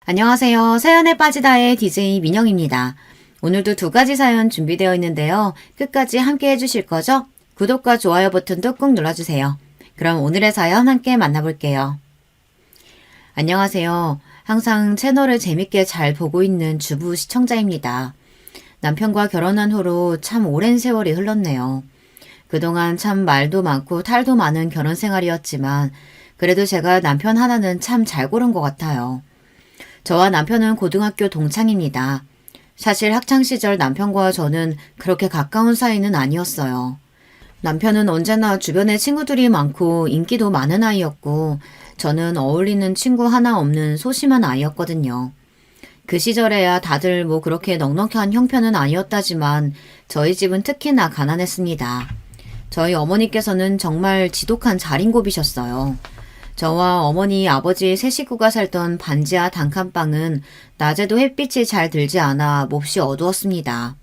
안녕하세요. 사연에 빠지다의 DJ 민영입니다. 오늘도 두 가지 사연 준비되어 있는데요. 끝까지 함께 해주실 거죠? 구독과 좋아요 버튼도 꾹 눌러주세요. 그럼 오늘의 사연 함께 만나볼게요. 안녕하세요. 항상 채널을 재밌게 잘 보고 있는 주부 시청자입니다. 남편과 결혼한 후로 참 오랜 세월이 흘렀네요. 그동안 참 말도 많고 탈도 많은 결혼 생활이었지만 그래도 제가 남편 하나는 참 잘 고른 것 같아요. 저와 남편은 고등학교 동창입니다. 사실 학창시절 남편과 저는 그렇게 가까운 사이는 아니었어요. 남편은 언제나 주변에 친구들이 많고 인기도 많은 아이였고 저는 어울리는 친구 하나 없는 소심한 아이였거든요. 그 시절에야 다들 뭐 그렇게 넉넉한 형편은 아니었다지만 저희 집은 특히나 가난했습니다. 저희 어머니께서는 정말 지독한 자린고비셨어요. 저와 어머니, 아버지 세 식구가 살던 반지하 단칸방은 낮에도 햇빛이 잘 들지 않아 몹시 어두웠습니다.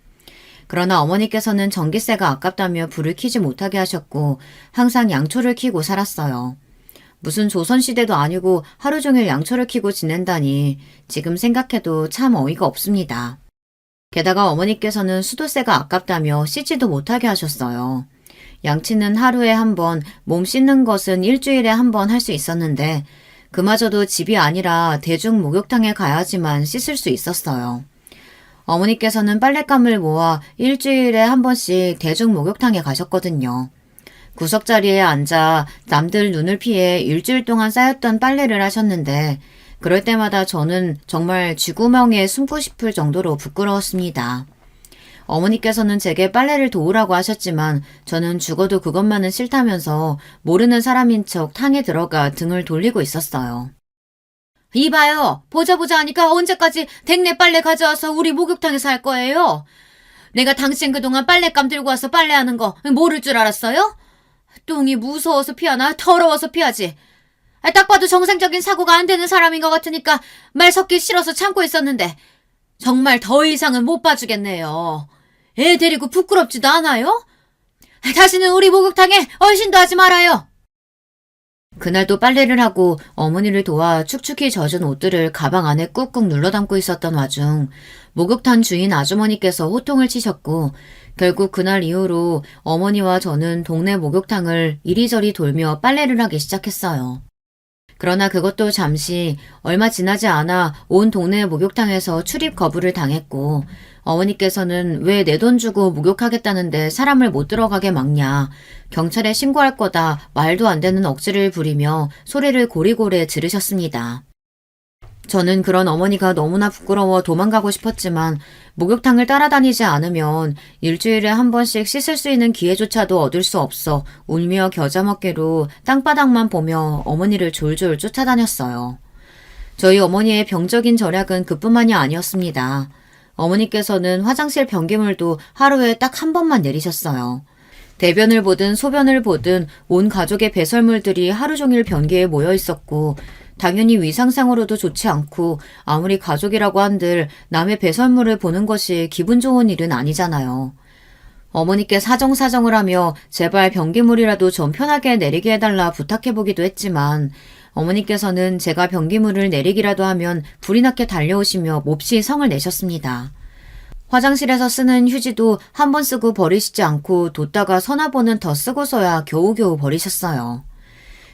그러나 어머니께서는 전기세가 아깝다며 불을 켜지 못하게 하셨고 항상 양초를 켜고 살았어요. 무슨 조선시대도 아니고 하루 종일 양초를 켜고 지낸다니 지금 생각해도 참 어이가 없습니다. 게다가 어머니께서는 수도세가 아깝다며 씻지도 못하게 하셨어요. 양치는 하루에 한 번, 몸 씻는 것은 일주일에 한 번 할 수 있었는데 그마저도 집이 아니라 대중 목욕탕에 가야지만 씻을 수 있었어요. 어머니께서는 빨랫감을 모아 일주일에 한 번씩 대중 목욕탕에 가셨거든요. 구석자리에 앉아 남들 눈을 피해 일주일 동안 쌓였던 빨래를 하셨는데 그럴 때마다 저는 정말 쥐구멍에 숨고 싶을 정도로 부끄러웠습니다. 어머니께서는 제게 빨래를 도우라고 하셨지만 저는 죽어도 그것만은 싫다면서 모르는 사람인 척 탕에 들어가 등을 돌리고 있었어요. 이봐요. 보자 하니까 언제까지 댁내 빨래 가져와서 우리 목욕탕에서 할 거예요? 내가 당신 그동안 빨랫감 들고 와서 빨래하는 거 모를 줄 알았어요? 똥이 무서워서 피하나 더러워서 피하지. 딱 봐도 정상적인 사고가 안 되는 사람인 것 같으니까 말 섞기 싫어서 참고 있었는데 정말 더 이상은 못 봐주겠네요. 애 데리고 부끄럽지도 않아요? 다시는 우리 목욕탕에 얼씬도 하지 말아요. 그날도 빨래를 하고 어머니를 도와 축축히 젖은 옷들을 가방 안에 꾹꾹 눌러 담고 있었던 와중 목욕탕 주인 아주머니께서 호통을 치셨고 결국 그날 이후로 어머니와 저는 동네 목욕탕을 이리저리 돌며 빨래를 하기 시작했어요. 그러나 그것도 잠시 얼마 지나지 않아 온 동네 목욕탕에서 출입 거부를 당했고 어머니께서는 왜 내 돈 주고 목욕하겠다는데 사람을 못 들어가게 막냐, 경찰에 신고할 거다 말도 안 되는 억지를 부리며 소리를 고리고래 지르셨습니다. 저는 그런 어머니가 너무나 부끄러워 도망가고 싶었지만 목욕탕을 따라다니지 않으면 일주일에 한 번씩 씻을 수 있는 기회조차도 얻을 수 없어 울며 겨자먹기로 땅바닥만 보며 어머니를 졸졸 쫓아다녔어요. 저희 어머니의 병적인 절약은 그뿐만이 아니었습니다. 어머니께서는 화장실 변기물도 하루에 딱 한 번만 내리셨어요. 대변을 보든 소변을 보든 온 가족의 배설물들이 하루 종일 변기에 모여 있었고 당연히 위상상으로도 좋지 않고 아무리 가족이라고 한들 남의 배설물을 보는 것이 기분 좋은 일은 아니잖아요. 어머니께 사정사정을 하며 제발 변기물이라도 좀 편하게 내리게 해달라 부탁해보기도 했지만 어머니께서는 제가 변기물을 내리기라도 하면 불이 나게 달려오시며 몹시 성을 내셨습니다. 화장실에서 쓰는 휴지도 한 번 쓰고 버리시지 않고 뒀다가 서너 번은 더 쓰고서야 겨우겨우 버리셨어요.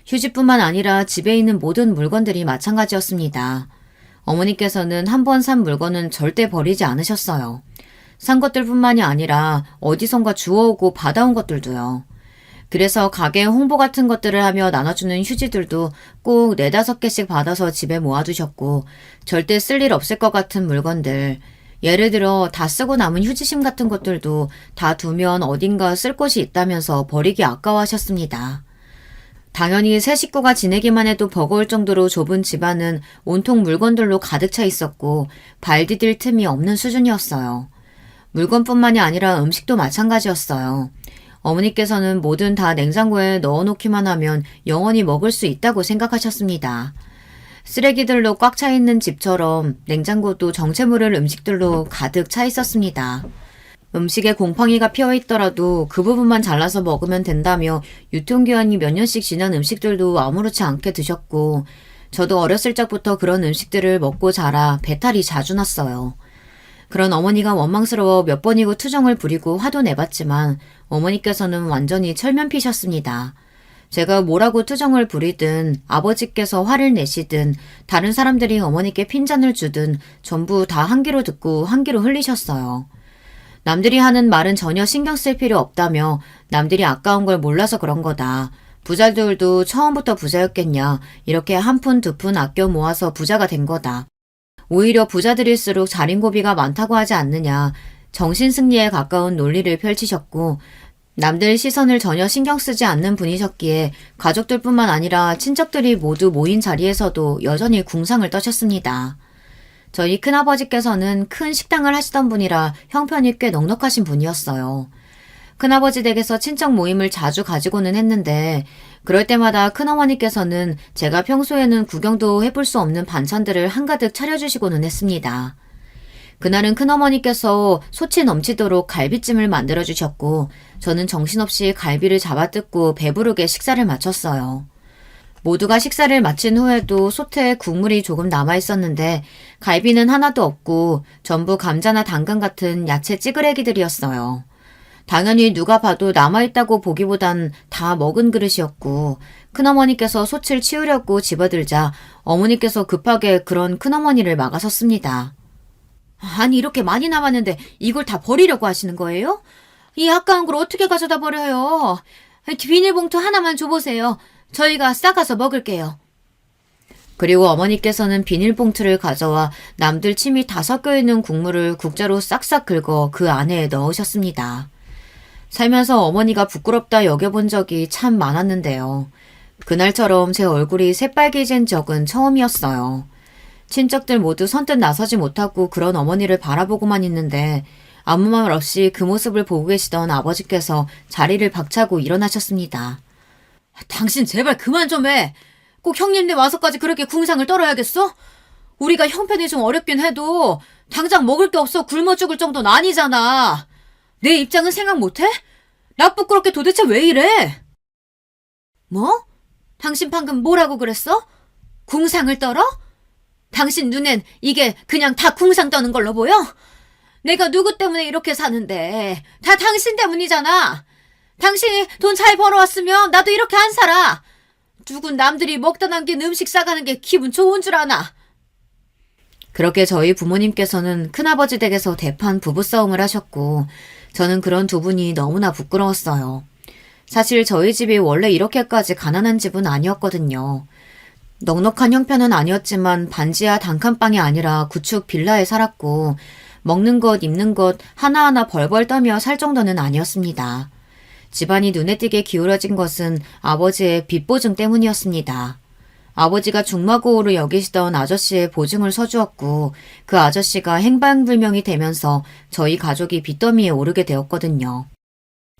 휴지뿐만 아니라 집에 있는 모든 물건들이 마찬가지였습니다. 어머니께서는 한 번 산 물건은 절대 버리지 않으셨어요. 산 것들뿐만이 아니라 어디선가 주워오고 받아온 것들도요. 그래서 가게 홍보 같은 것들을 하며 나눠주는 휴지들도 꼭 4-5개씩 받아서 집에 모아두셨고 절대 쓸 일 없을 것 같은 물건들, 예를 들어 다 쓰고 남은 휴지심 같은 것들도 다 두면 어딘가 쓸 곳이 있다면서 버리기 아까워하셨습니다. 당연히 세 식구가 지내기만 해도 버거울 정도로 좁은 집안은 온통 물건들로 가득 차 있었고 발 디딜 틈이 없는 수준이었어요. 물건뿐만이 아니라 음식도 마찬가지였어요. 어머니께서는 뭐든 다 냉장고에 넣어놓기만 하면 영원히 먹을 수 있다고 생각하셨습니다. 쓰레기들로 꽉 차 있는 집처럼 냉장고도 정체모를 음식들로 가득 차 있었습니다. 음식에 곰팡이가 피어있더라도 그 부분만 잘라서 먹으면 된다며 유통기한이 몇 년씩 지난 음식들도 아무렇지 않게 드셨고 저도 어렸을 적부터 그런 음식들을 먹고 자라 배탈이 자주 났어요. 그런 어머니가 원망스러워 몇 번이고 투정을 부리고 화도 내봤지만 어머니께서는 완전히 철면피셨습니다. 제가 뭐라고 투정을 부리든 아버지께서 화를 내시든 다른 사람들이 어머니께 핀잔을 주든 전부 다 한 귀로 듣고 한 귀로 흘리셨어요. 남들이 하는 말은 전혀 신경 쓸 필요 없다며 남들이 아까운 걸 몰라서 그런 거다. 부자들도 처음부터 부자였겠냐. 이렇게 한 푼 두 푼 아껴 모아서 부자가 된 거다. 오히려 부자들일수록 자린고비가 많다고 하지 않느냐. 정신승리에 가까운 논리를 펼치셨고 남들 시선을 전혀 신경 쓰지 않는 분이셨기에 가족들뿐만 아니라 친척들이 모두 모인 자리에서도 여전히 궁상을 떠셨습니다. 저희 큰아버지께서는 큰 식당을 하시던 분이라 형편이 꽤 넉넉하신 분이었어요. 큰아버지 댁에서 친척 모임을 자주 가지고는 했는데 그럴 때마다 큰어머니께서는 제가 평소에는 구경도 해볼 수 없는 반찬들을 한가득 차려주시고는 했습니다. 그날은 큰어머니께서 소치 넘치도록 갈비찜을 만들어주셨고 저는 정신없이 갈비를 잡아뜯고 배부르게 식사를 마쳤어요. 모두가 식사를 마친 후에도 솥에 국물이 조금 남아있었는데 갈비는 하나도 없고 전부 감자나 당근 같은 야채 찌그레기들이었어요. 당연히 누가 봐도 남아있다고 보기보단 다 먹은 그릇이었고 큰어머니께서 솥을 치우려고 집어들자 어머니께서 급하게 그런 큰어머니를 막아섰습니다. 아니 이렇게 많이 남았는데 이걸 다 버리려고 하시는 거예요? 이 아까운 걸 어떻게 가져다 버려요? 비닐봉투 하나만 줘보세요. 저희가 싸가서 먹을게요. 그리고 어머니께서는 비닐봉투를 가져와 남들 침이 다 섞여있는 국물을 국자로 싹싹 긁어 그 안에 넣으셨습니다. 살면서 어머니가 부끄럽다 여겨본 적이 참 많았는데요. 그날처럼 제 얼굴이 새빨개진 적은 처음이었어요. 친척들 모두 선뜻 나서지 못하고 그런 어머니를 바라보고만 있는데 아무 말 없이 그 모습을 보고 계시던 아버지께서 자리를 박차고 일어나셨습니다. 당신 제발 그만 좀 해. 꼭 형님네 와서까지 그렇게 궁상을 떨어야겠어? 우리가 형편이 좀 어렵긴 해도 당장 먹을 게 없어 굶어 죽을 정도는 아니잖아. 내 입장은 생각 못해? 나 부끄럽게 도대체 왜 이래? 뭐? 당신 방금 뭐라고 그랬어? 궁상을 떨어? 당신 눈엔 이게 그냥 다 궁상 떠는 걸로 보여? 내가 누구 때문에 이렇게 사는데 다 당신 때문이잖아. 당신이 돈 잘 벌어왔으면 나도 이렇게 안 살아. 누군 남들이 먹다 남긴 음식 싸가는 게 기분 좋은 줄 아나. 그렇게 저희 부모님께서는 큰아버지 댁에서 대판 부부싸움을 하셨고 저는 그런 두 분이 너무나 부끄러웠어요. 사실 저희 집이 원래 이렇게까지 가난한 집은 아니었거든요. 넉넉한 형편은 아니었지만 반지하 단칸방이 아니라 구축 빌라에 살았고 먹는 것, 입는 것 하나하나 벌벌 떠며 살 정도는 아니었습니다. 집안이 눈에 띄게 기울어진 것은 아버지의 빚보증 때문이었습니다. 아버지가 중마고우로 여기시던 아저씨의 보증을 서주었고 그 아저씨가 행방불명이 되면서 저희 가족이 빚더미에 오르게 되었거든요.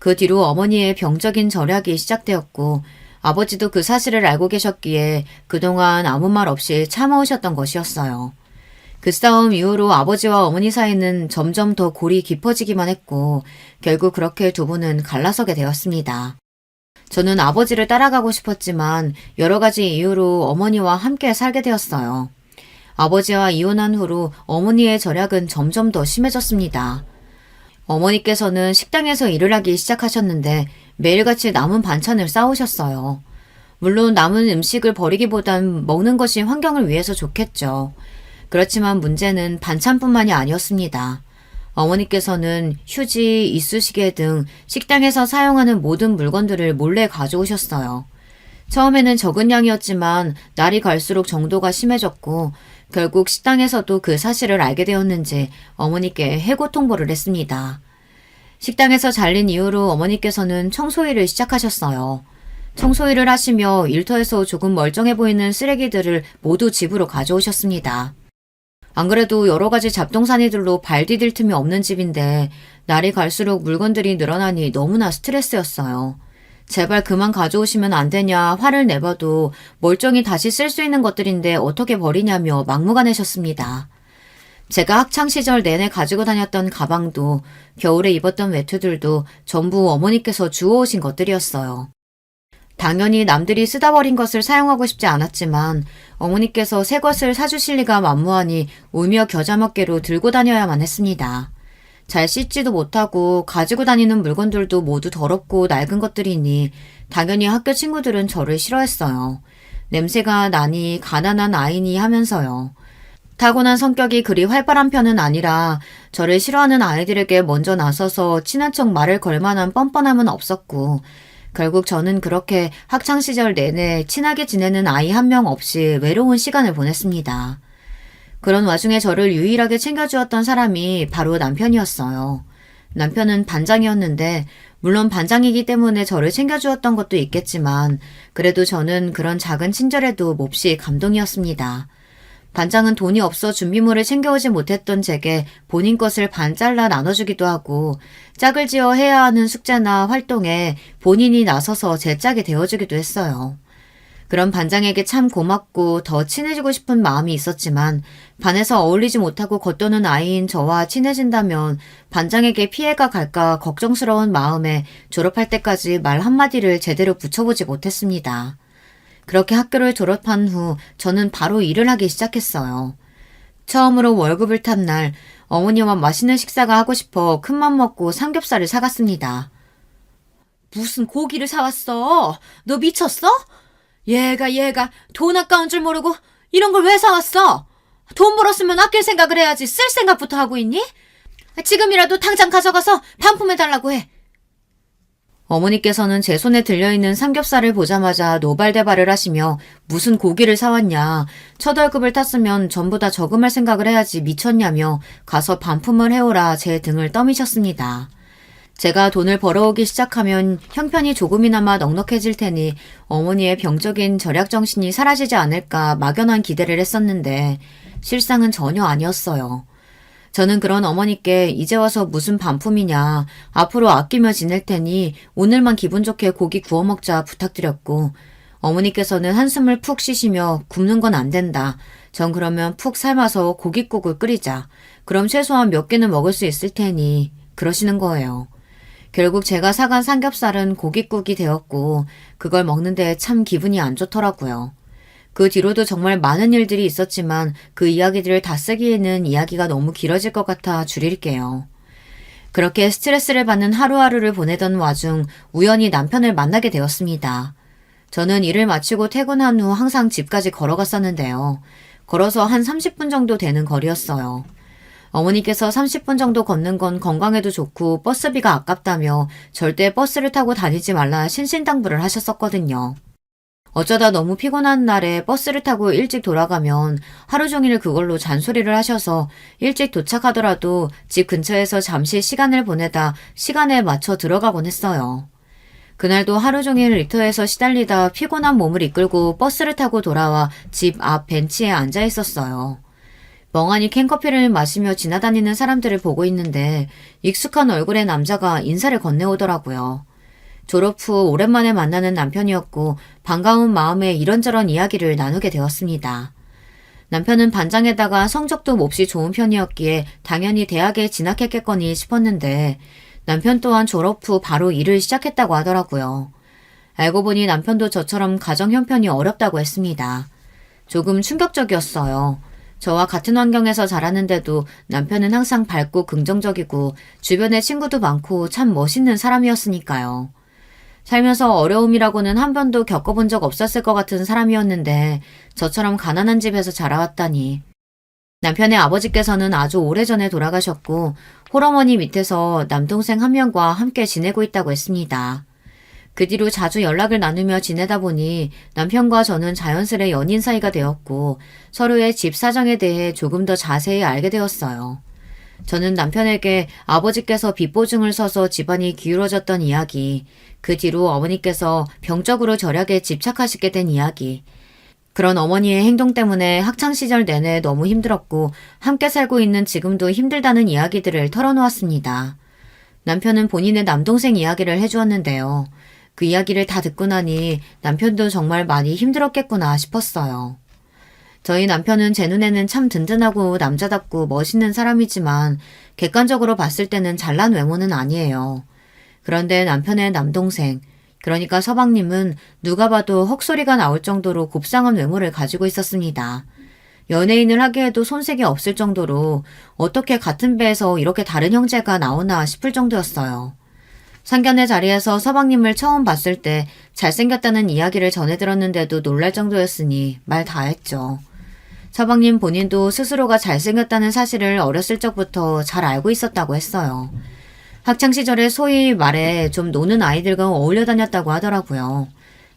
그 뒤로 어머니의 병적인 절약이 시작되었고 아버지도 그 사실을 알고 계셨기에 그동안 아무 말 없이 참아오셨던 것이었어요. 그 싸움 이후로 아버지와 어머니 사이는 점점 더 골이 깊어지기만 했고 결국 그렇게 두 분은 갈라서게 되었습니다. 저는 아버지를 따라가고 싶었지만 여러 가지 이유로 어머니와 함께 살게 되었어요. 아버지와 이혼한 후로 어머니의 절약은 점점 더 심해졌습니다. 어머니께서는 식당에서 일을 하기 시작하셨는데 매일같이 남은 반찬을 싸오셨어요. 물론 남은 음식을 버리기보단 먹는 것이 환경을 위해서 좋겠죠. 그렇지만 문제는 반찬뿐만이 아니었습니다. 어머니께서는 휴지, 이쑤시개 등 식당에서 사용하는 모든 물건들을 몰래 가져오셨어요. 처음에는 적은 양이었지만 날이 갈수록 정도가 심해졌고 결국 식당에서도 그 사실을 알게 되었는지 어머니께 해고 통보를 했습니다. 식당에서 잘린 이후로 어머니께서는 청소일을 시작하셨어요. 청소일을 하시며 일터에서 조금 멀쩡해 보이는 쓰레기들을 모두 집으로 가져오셨습니다. 안 그래도 여러 가지 잡동사니들로 발 디딜 틈이 없는 집인데 날이 갈수록 물건들이 늘어나니 너무나 스트레스였어요. 제발 그만 가져오시면 안 되냐 화를 내봐도 멀쩡히 다시 쓸 수 있는 것들인데 어떻게 버리냐며 막무가내셨습니다. 제가 학창시절 내내 가지고 다녔던 가방도 겨울에 입었던 외투들도 전부 어머니께서 주워오신 것들이었어요. 당연히 남들이 쓰다 버린 것을 사용하고 싶지 않았지만 어머니께서 새 것을 사주실 리가 만무하니 울며 겨자 먹기로 들고 다녀야만 했습니다. 잘 씻지도 못하고 가지고 다니는 물건들도 모두 더럽고 낡은 것들이니 당연히 학교 친구들은 저를 싫어했어요. 냄새가 나니 가난한 아이니 하면서요. 타고난 성격이 그리 활발한 편은 아니라 저를 싫어하는 아이들에게 먼저 나서서 친한 척 말을 걸 만한 뻔뻔함은 없었고 결국 저는 그렇게 학창시절 내내 친하게 지내는 아이 한 명 없이 외로운 시간을 보냈습니다. 그런 와중에 저를 유일하게 챙겨주었던 사람이 바로 남편이었어요. 남편은 반장이었는데 물론 반장이기 때문에 저를 챙겨주었던 것도 있겠지만 그래도 저는 그런 작은 친절에도 몹시 감동이었습니다. 반장은 돈이 없어 준비물을 챙겨오지 못했던 제게 본인 것을 반 잘라 나눠주기도 하고 짝을 지어 해야 하는 숙제나 활동에 본인이 나서서 제 짝이 되어주기도 했어요. 그런 반장에게 참 고맙고 더 친해지고 싶은 마음이 있었지만 반에서 어울리지 못하고 겉도는 아이인 저와 친해진다면 반장에게 피해가 갈까 걱정스러운 마음에 졸업할 때까지 말 한마디를 제대로 붙여보지 못했습니다. 그렇게 학교를 졸업한 후 저는 바로 일을 하기 시작했어요. 처음으로 월급을 탄 날 어머니와 맛있는 식사가 하고 싶어 큰맘 먹고 삼겹살을 사갔습니다. 무슨 고기를 사왔어? 너 미쳤어? 얘가 돈 아까운 줄 모르고 이런 걸 왜 사왔어? 돈 벌었으면 아낄 생각을 해야지 쓸 생각부터 하고 있니? 지금이라도 당장 가져가서 반품해달라고 해. 어머니께서는 제 손에 들려있는 삼겹살을 보자마자 노발대발을 하시며 무슨 고기를 사왔냐, 첫 월급을 탔으면 전부 다 저금할 생각을 해야지 미쳤냐며 가서 반품을 해오라 제 등을 떠미셨습니다. 제가 돈을 벌어오기 시작하면 형편이 조금이나마 넉넉해질 테니 어머니의 병적인 절약정신이 사라지지 않을까 막연한 기대를 했었는데 실상은 전혀 아니었어요. 저는 그런 어머니께 이제 와서 무슨 반품이냐, 앞으로 아끼며 지낼 테니 오늘만 기분 좋게 고기 구워 먹자 부탁드렸고 어머니께서는 한숨을 푹 쉬시며 굽는 건 안 된다. 전 그러면 푹 삶아서 고깃국을 끓이자. 그럼 최소한 몇 개는 먹을 수 있을 테니 그러시는 거예요. 결국 제가 사간 삼겹살은 고깃국이 되었고 그걸 먹는데 참 기분이 안 좋더라고요. 그 뒤로도 정말 많은 일들이 있었지만 그 이야기들을 다 쓰기에는 이야기가 너무 길어질 것 같아 줄일게요. 그렇게 스트레스를 받는 하루하루를 보내던 와중 우연히 남편을 만나게 되었습니다. 저는 일을 마치고 퇴근한 후 항상 집까지 걸어갔었는데요. 걸어서 한 30분 정도 되는 거리였어요. 어머니께서 30분 정도 걷는 건 건강에도 좋고 버스비가 아깝다며 절대 버스를 타고 다니지 말라 신신당부를 하셨었거든요. 어쩌다 너무 피곤한 날에 버스를 타고 일찍 돌아가면 하루 종일 그걸로 잔소리를 하셔서 일찍 도착하더라도 집 근처에서 잠시 시간을 보내다 시간에 맞춰 들어가곤 했어요. 그날도 하루 종일 리터에서 시달리다 피곤한 몸을 이끌고 버스를 타고 돌아와 집 앞 벤치에 앉아 있었어요. 멍하니 캔커피를 마시며 지나다니는 사람들을 보고 있는데 익숙한 얼굴의 남자가 인사를 건네오더라고요. 졸업 후 오랜만에 만나는 남편이었고 반가운 마음에 이런저런 이야기를 나누게 되었습니다. 남편은 반장에다가 성적도 몹시 좋은 편이었기에 당연히 대학에 진학했겠거니 싶었는데 남편 또한 졸업 후 바로 일을 시작했다고 하더라고요. 알고 보니 남편도 저처럼 가정 형편이 어렵다고 했습니다. 조금 충격적이었어요. 저와 같은 환경에서 자랐는데도 남편은 항상 밝고 긍정적이고 주변에 친구도 많고 참 멋있는 사람이었으니까요. 살면서 어려움이라고는 한 번도 겪어본 적 없었을 것 같은 사람이었는데 저처럼 가난한 집에서 자라왔다니. 남편의 아버지께서는 아주 오래전에 돌아가셨고 홀어머니 밑에서 남동생 한 명과 함께 지내고 있다고 했습니다. 그 뒤로 자주 연락을 나누며 지내다 보니 남편과 저는 자연스레 연인 사이가 되었고 서로의 집 사정에 대해 조금 더 자세히 알게 되었어요. 저는 남편에게 아버지께서 빚보증을 서서 집안이 기울어졌던 이야기, 그 뒤로 어머니께서 병적으로 절약에 집착하시게 된 이야기, 그런 어머니의 행동 때문에 학창시절 내내 너무 힘들었고 함께 살고 있는 지금도 힘들다는 이야기들을 털어놓았습니다. 남편은 본인의 남동생 이야기를 해주었는데요. 그 이야기를 다 듣고 나니 남편도 정말 많이 힘들었겠구나 싶었어요. 저희 남편은 제 눈에는 참 든든하고 남자답고 멋있는 사람이지만 객관적으로 봤을 때는 잘난 외모는 아니에요. 그런데 남편의 남동생, 그러니까 서방님은 누가 봐도 헉소리가 나올 정도로 곱상한 외모를 가지고 있었습니다. 연예인을 하기에도 손색이 없을 정도로 어떻게 같은 배에서 이렇게 다른 형제가 나오나 싶을 정도였어요. 상견례 자리에서 서방님을 처음 봤을 때 잘생겼다는 이야기를 전해 들었는데도 놀랄 정도였으니 말 다 했죠. 서방님 본인도 스스로가 잘생겼다는 사실을 어렸을 적부터 잘 알고 있었다고 했어요. 학창시절에 소위 말해 좀 노는 아이들과 어울려 다녔다고 하더라고요.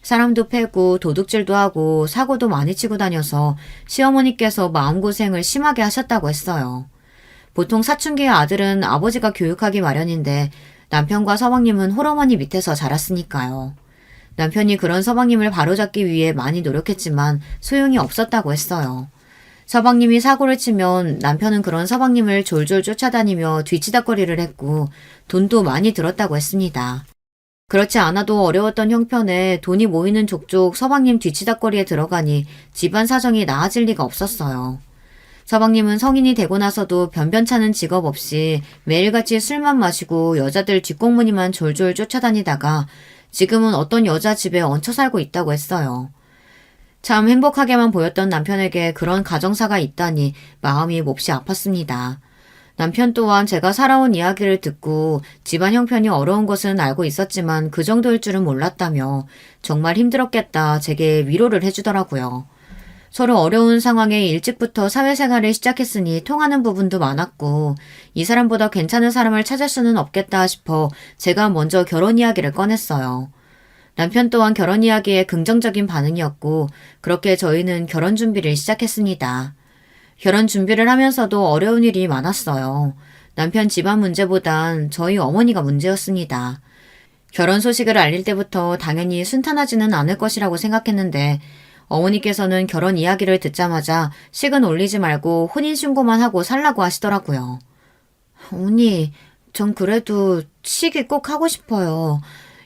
사람도 패고 도둑질도 하고 사고도 많이 치고 다녀서 시어머니께서 마음고생을 심하게 하셨다고 했어요. 보통 사춘기의 아들은 아버지가 교육하기 마련인데 남편과 서방님은 홀어머니 밑에서 자랐으니까요. 남편이 그런 서방님을 바로잡기 위해 많이 노력했지만 소용이 없었다고 했어요. 서방님이 사고를 치면 남편은 그런 서방님을 졸졸 쫓아다니며 뒤치다꺼리를 했고 돈도 많이 들었다고 했습니다. 그렇지 않아도 어려웠던 형편에 돈이 모이는 족족 서방님 뒤치다꺼리에 들어가니 집안 사정이 나아질 리가 없었어요. 서방님은 성인이 되고 나서도 변변찮은 직업 없이 매일같이 술만 마시고 여자들 뒷공무니만 졸졸 쫓아다니다가 지금은 어떤 여자 집에 얹혀 살고 있다고 했어요. 참 행복하게만 보였던 남편에게 그런 가정사가 있다니 마음이 몹시 아팠습니다. 남편 또한 제가 살아온 이야기를 듣고 집안 형편이 어려운 것은 알고 있었지만 그 정도일 줄은 몰랐다며 정말 힘들었겠다 제게 위로를 해주더라고요. 서로 어려운 상황에 일찍부터 사회생활을 시작했으니 통하는 부분도 많았고 이 사람보다 괜찮은 사람을 찾을 수는 없겠다 싶어 제가 먼저 결혼 이야기를 꺼냈어요. 남편 또한 결혼 이야기에 긍정적인 반응이었고 그렇게 저희는 결혼 준비를 시작했습니다. 결혼 준비를 하면서도 어려운 일이 많았어요. 남편 집안 문제보단 저희 어머니가 문제였습니다. 결혼 소식을 알릴 때부터 당연히 순탄하지는 않을 것이라고 생각했는데 어머니께서는 결혼 이야기를 듣자마자 식은 올리지 말고 혼인신고만 하고 살라고 하시더라고요. 어머니, 전 그래도 식이 꼭 하고 싶어요.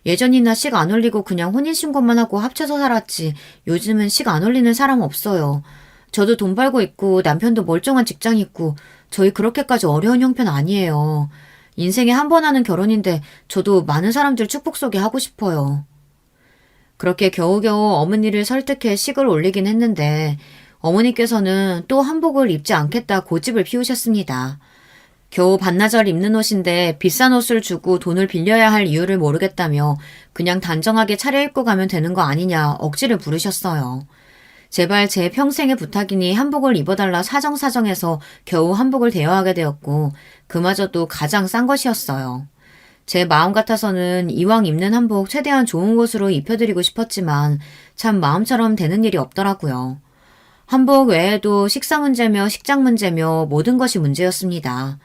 예전이나 식 안 올리고 그냥 혼인신고만 하고 합쳐서 살았지 요즘은 식 안 올리는 사람 없어요. 저도 돈 벌고 있고 남편도 멀쩡한 직장 있고 저희 그렇게까지 어려운 형편 아니에요. 인생에 한 번 하는 결혼인데 저도 많은 사람들 축복 속에 하고 싶어요. 그렇게 겨우겨우 어머니를 설득해 식을 올리긴 했는데 어머니께서는 또 한복을 입지 않겠다 고집을 피우셨습니다. 겨우 반나절 입는 옷인데 비싼 옷을 주고 돈을 빌려야 할 이유를 모르겠다며 그냥 단정하게 차려입고 가면 되는 거 아니냐 억지를 부르셨어요. 제발 제 평생의 부탁이니 한복을 입어달라 사정사정해서 겨우 한복을 대여하게 되었고 그마저도 가장 싼 것이었어요. 제 마음 같아서는 이왕 입는 한복 최대한 좋은 곳으로 입혀드리고 싶었지만 참 마음처럼 되는 일이 없더라고요. 한복 외에도 식사 문제며 식장 문제며 모든 것이 문제였습니다.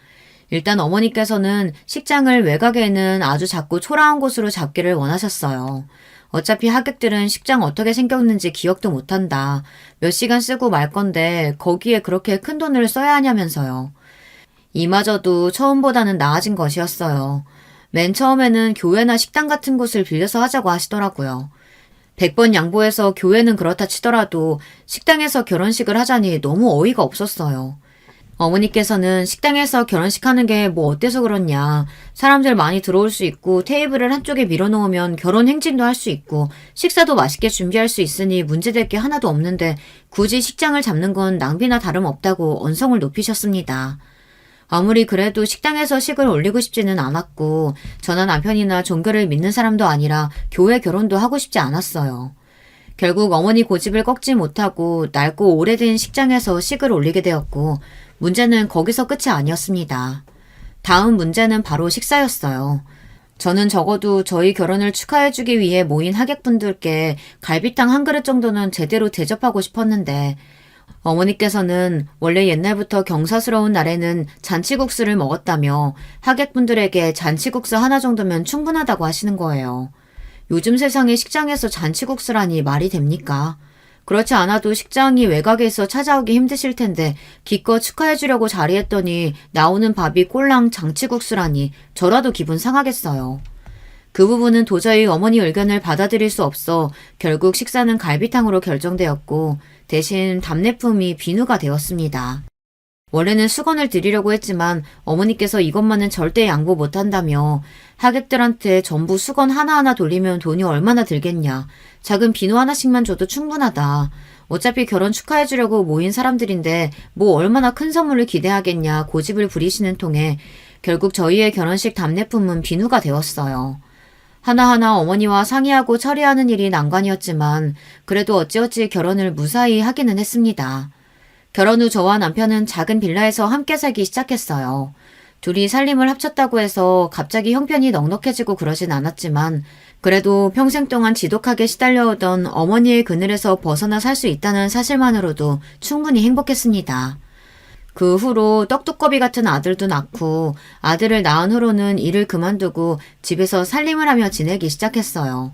일단 어머니께서는 식장을 외곽에는 아주 작고 초라한 곳으로 잡기를 원하셨어요. 어차피 하객들은 식장 어떻게 생겼는지 기억도 못한다. 몇 시간 쓰고 말 건데 거기에 그렇게 큰 돈을 써야 하냐면서요. 이마저도 처음보다는 나아진 것이었어요. 맨 처음에는 교회나 식당 같은 곳을 빌려서 하자고 하시더라고요. 100번 양보해서 교회는 그렇다 치더라도 식당에서 결혼식을 하자니 너무 어이가 없었어요. 어머니께서는 식당에서 결혼식 하는 게 뭐 어때서 그렇냐. 사람들 많이 들어올 수 있고 테이블을 한쪽에 밀어놓으면 결혼 행진도 할 수 있고 식사도 맛있게 준비할 수 있으니 문제될 게 하나도 없는데 굳이 식장을 잡는 건 낭비나 다름없다고 언성을 높이셨습니다. 아무리 그래도 식당에서 식을 올리고 싶지는 않았고 저나 남편이나 종교를 믿는 사람도 아니라 교회 결혼도 하고 싶지 않았어요. 결국 어머니 고집을 꺾지 못하고 낡고 오래된 식장에서 식을 올리게 되었고 문제는 거기서 끝이 아니었습니다. 다음 문제는 바로 식사였어요. 저는 적어도 저희 결혼을 축하해주기 위해 모인 하객분들께 갈비탕 한 그릇 정도는 제대로 대접하고 싶었는데 어머니께서는 원래 옛날부터 경사스러운 날에는 잔치국수를 먹었다며 하객분들에게 잔치국수 하나 정도면 충분하다고 하시는 거예요. 요즘 세상에 식장에서 잔치국수라니 말이 됩니까? 그렇지 않아도 식장이 외곽에 있어 찾아오기 힘드실 텐데 기껏 축하해주려고 자리했더니 나오는 밥이 꼴랑 잔치국수라니 저라도 기분 상하겠어요. 그 부분은 도저히 어머니 의견을 받아들일 수 없어 결국 식사는 갈비탕으로 결정되었고 대신 답례품이 비누가 되었습니다. 원래는 수건을 드리려고 했지만 어머니께서 이것만은 절대 양보 못한다며 하객들한테 전부 수건 하나하나 돌리면 돈이 얼마나 들겠냐. 작은 비누 하나씩만 줘도 충분하다. 어차피 결혼 축하해주려고 모인 사람들인데 뭐 얼마나 큰 선물을 기대하겠냐 고집을 부리시는 통에 결국 저희의 결혼식 답례품은 비누가 되었어요. 하나하나 어머니와 상의하고 처리하는 일이 난관이었지만 그래도 어찌어찌 결혼을 무사히 하기는 했습니다. 결혼 후 저와 남편은 작은 빌라에서 함께 살기 시작했어요. 둘이 살림을 합쳤다고 해서 갑자기 형편이 넉넉해지고 그러진 않았지만 그래도 평생 동안 지독하게 시달려오던 어머니의 그늘에서 벗어나 살 수 있다는 사실만으로도 충분히 행복했습니다. 그 후로 떡두꺼비 같은 아들도 낳고 아들을 낳은 후로는 일을 그만두고 집에서 살림을 하며 지내기 시작했어요.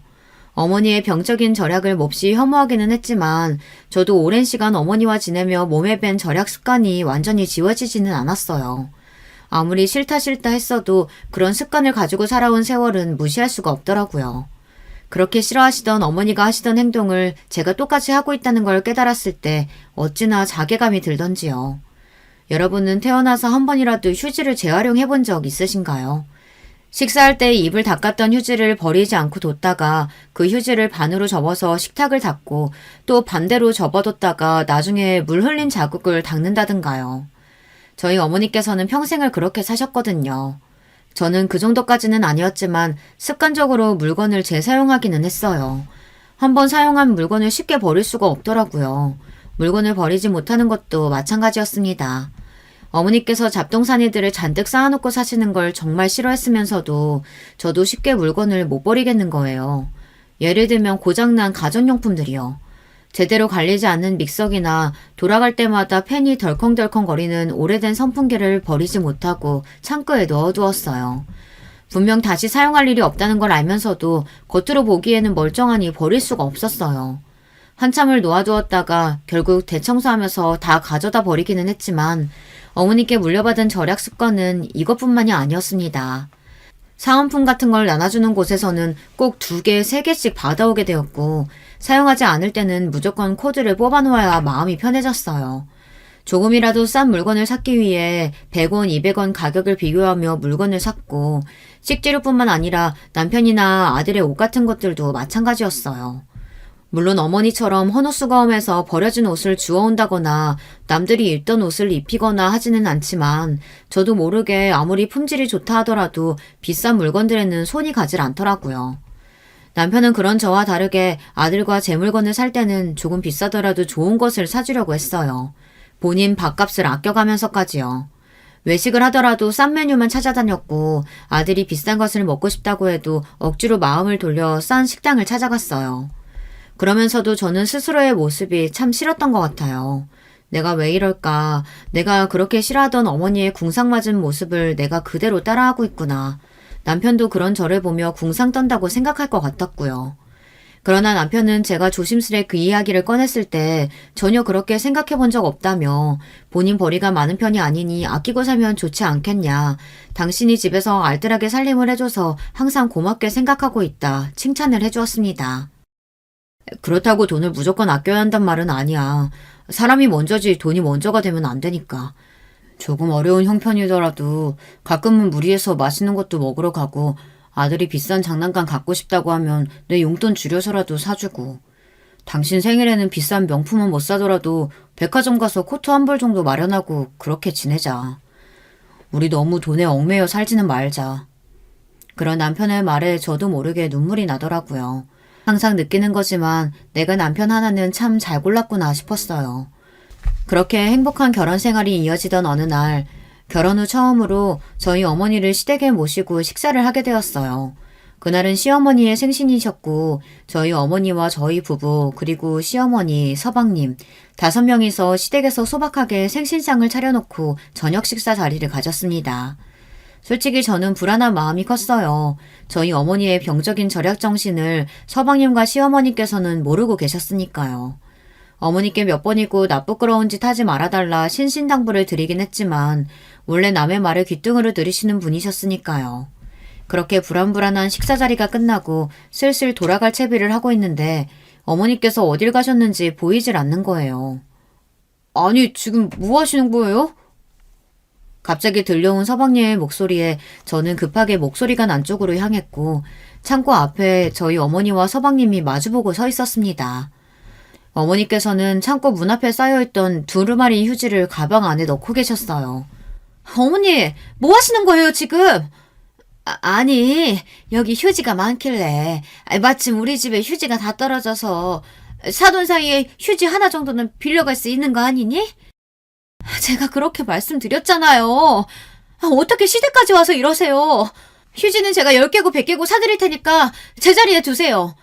어머니의 병적인 절약을 몹시 혐오하기는 했지만 저도 오랜 시간 어머니와 지내며 몸에 밴 절약 습관이 완전히 지워지지는 않았어요. 아무리 싫다 했어도 그런 습관을 가지고 살아온 세월은 무시할 수가 없더라고요. 그렇게 싫어하시던 어머니가 하시던 행동을 제가 똑같이 하고 있다는 걸 깨달았을 때 어찌나 자괴감이 들던지요. 여러분은 태어나서 한 번이라도 휴지를 재활용해 본 적 있으신가요? 식사할 때 입을 닦았던 휴지를 버리지 않고 뒀다가 그 휴지를 반으로 접어서 식탁을 닦고 또 반대로 접어뒀다가 나중에 물 흘린 자국을 닦는다든가요. 저희 어머니께서는 평생을 그렇게 사셨거든요. 저는 그 정도까지는 아니었지만 습관적으로 물건을 재사용하기는 했어요. 한번 사용한 물건을 쉽게 버릴 수가 없더라고요. 물건을 버리지 못하는 것도 마찬가지였습니다. 어머니께서 잡동사니들을 잔뜩 쌓아놓고 사시는 걸 정말 싫어했으면서도 저도 쉽게 물건을 못 버리겠는 거예요. 예를 들면 고장난 가전용품들이요. 제대로 관리지 않는 믹서기나 돌아갈 때마다 팬이 덜컹덜컹 거리는 오래된 선풍기를 버리지 못하고 창고에 넣어두었어요. 분명 다시 사용할 일이 없다는 걸 알면서도 겉으로 보기에는 멀쩡하니 버릴 수가 없었어요. 한참을 놓아두었다가 결국 대청소하면서 다 가져다 버리기는 했지만 어머니께 물려받은 절약 습관은 이것뿐만이 아니었습니다. 사은품 같은 걸 나눠주는 곳에서는 꼭 2개, 3개씩 받아오게 되었고 사용하지 않을 때는 무조건 코드를 뽑아놓아야 마음이 편해졌어요. 조금이라도 싼 물건을 샀기 위해 100원, 200원 가격을 비교하며 물건을 샀고 식재료뿐만 아니라 남편이나 아들의 옷 같은 것들도 마찬가지였어요. 물론 어머니처럼 헌옷수거 험해서 버려진 옷을 주워온다거나 남들이 입던 옷을 입히거나 하지는 않지만 저도 모르게 아무리 품질이 좋다 하더라도 비싼 물건들에는 손이 가질 않더라고요. 남편은 그런 저와 다르게 아들과 제 물건을 살 때는 조금 비싸더라도 좋은 것을 사주려고 했어요. 본인 밥값을 아껴가면서까지요. 외식을 하더라도 싼 메뉴만 찾아다녔고 아들이 비싼 것을 먹고 싶다고 해도 억지로 마음을 돌려 싼 식당을 찾아갔어요. 그러면서도 저는 스스로의 모습이 참 싫었던 것 같아요. 내가 왜 이럴까? 내가 그렇게 싫어하던 어머니의 궁상맞은 모습을 내가 그대로 따라하고 있구나. 남편도 그런 저를 보며 궁상 떤다고 생각할 것 같았고요. 그러나 남편은 제가 조심스레 그 이야기를 꺼냈을 때 전혀 그렇게 생각해 본 적 없다며 본인 벌이가 많은 편이 아니니 아끼고 살면 좋지 않겠냐. 당신이 집에서 알뜰하게 살림을 해줘서 항상 고맙게 생각하고 있다. 칭찬을 해주었습니다. 그렇다고 돈을 무조건 아껴야 한단 말은 아니야. 사람이 먼저지 돈이 먼저가 되면 안 되니까. 조금 어려운 형편이더라도 가끔은 무리해서 맛있는 것도 먹으러 가고 아들이 비싼 장난감 갖고 싶다고 하면 내 용돈 줄여서라도 사주고 당신 생일에는 비싼 명품은 못 사더라도 백화점 가서 코트 한 벌 정도 마련하고 그렇게 지내자. 우리 너무 돈에 얽매여 살지는 말자. 그런 남편의 말에 저도 모르게 눈물이 나더라고요. 항상 느끼는 거지만 내가 남편 하나는 참 잘 골랐구나 싶었어요. 그렇게 행복한 결혼 생활이 이어지던 어느 날 결혼 후 처음으로 저희 어머니를 시댁에 모시고 식사를 하게 되었어요. 그날은 시어머니의 생신이셨고 저희 어머니와 저희 부부 그리고 시어머니, 서방님 5명이서 시댁에서 소박하게 생신상을 차려놓고 저녁 식사 자리를 가졌습니다. 솔직히 저는 불안한 마음이 컸어요. 저희 어머니의 병적인 절약 정신을 서방님과 시어머니께서는 모르고 계셨으니까요. 어머니께 몇 번이고 나쁘끄러운 짓 하지 말아달라 신신당부를 드리긴 했지만 원래 남의 말을 귓등으로 들으시는 분이셨으니까요. 그렇게 불안불안한 식사 자리가 끝나고 슬슬 돌아갈 채비를 하고 있는데 어머니께서 어딜 가셨는지 보이질 않는 거예요. 아니 지금 뭐 하시는 거예요? 갑자기 들려온 서방님의 목소리에 저는 급하게 목소리가 난 쪽으로 향했고 창고 앞에 저희 어머니와 서방님이 마주보고 서 있었습니다. 어머니께서는 창고 문 앞에 쌓여있던 두루마리 휴지를 가방 안에 넣고 계셨어요. 어머니, 뭐 하시는 거예요, 지금? 아니, 여기 휴지가 많길래 마침 우리 집에 휴지가 다 떨어져서 사돈 사이에 휴지 하나 정도는 빌려갈 수 있는 거 아니니? 제가 그렇게 말씀드렸잖아요. 어떻게 시댁까지 와서 이러세요. 휴지는 제가 10개고 100개고 사드릴 테니까 제자리에 두세요.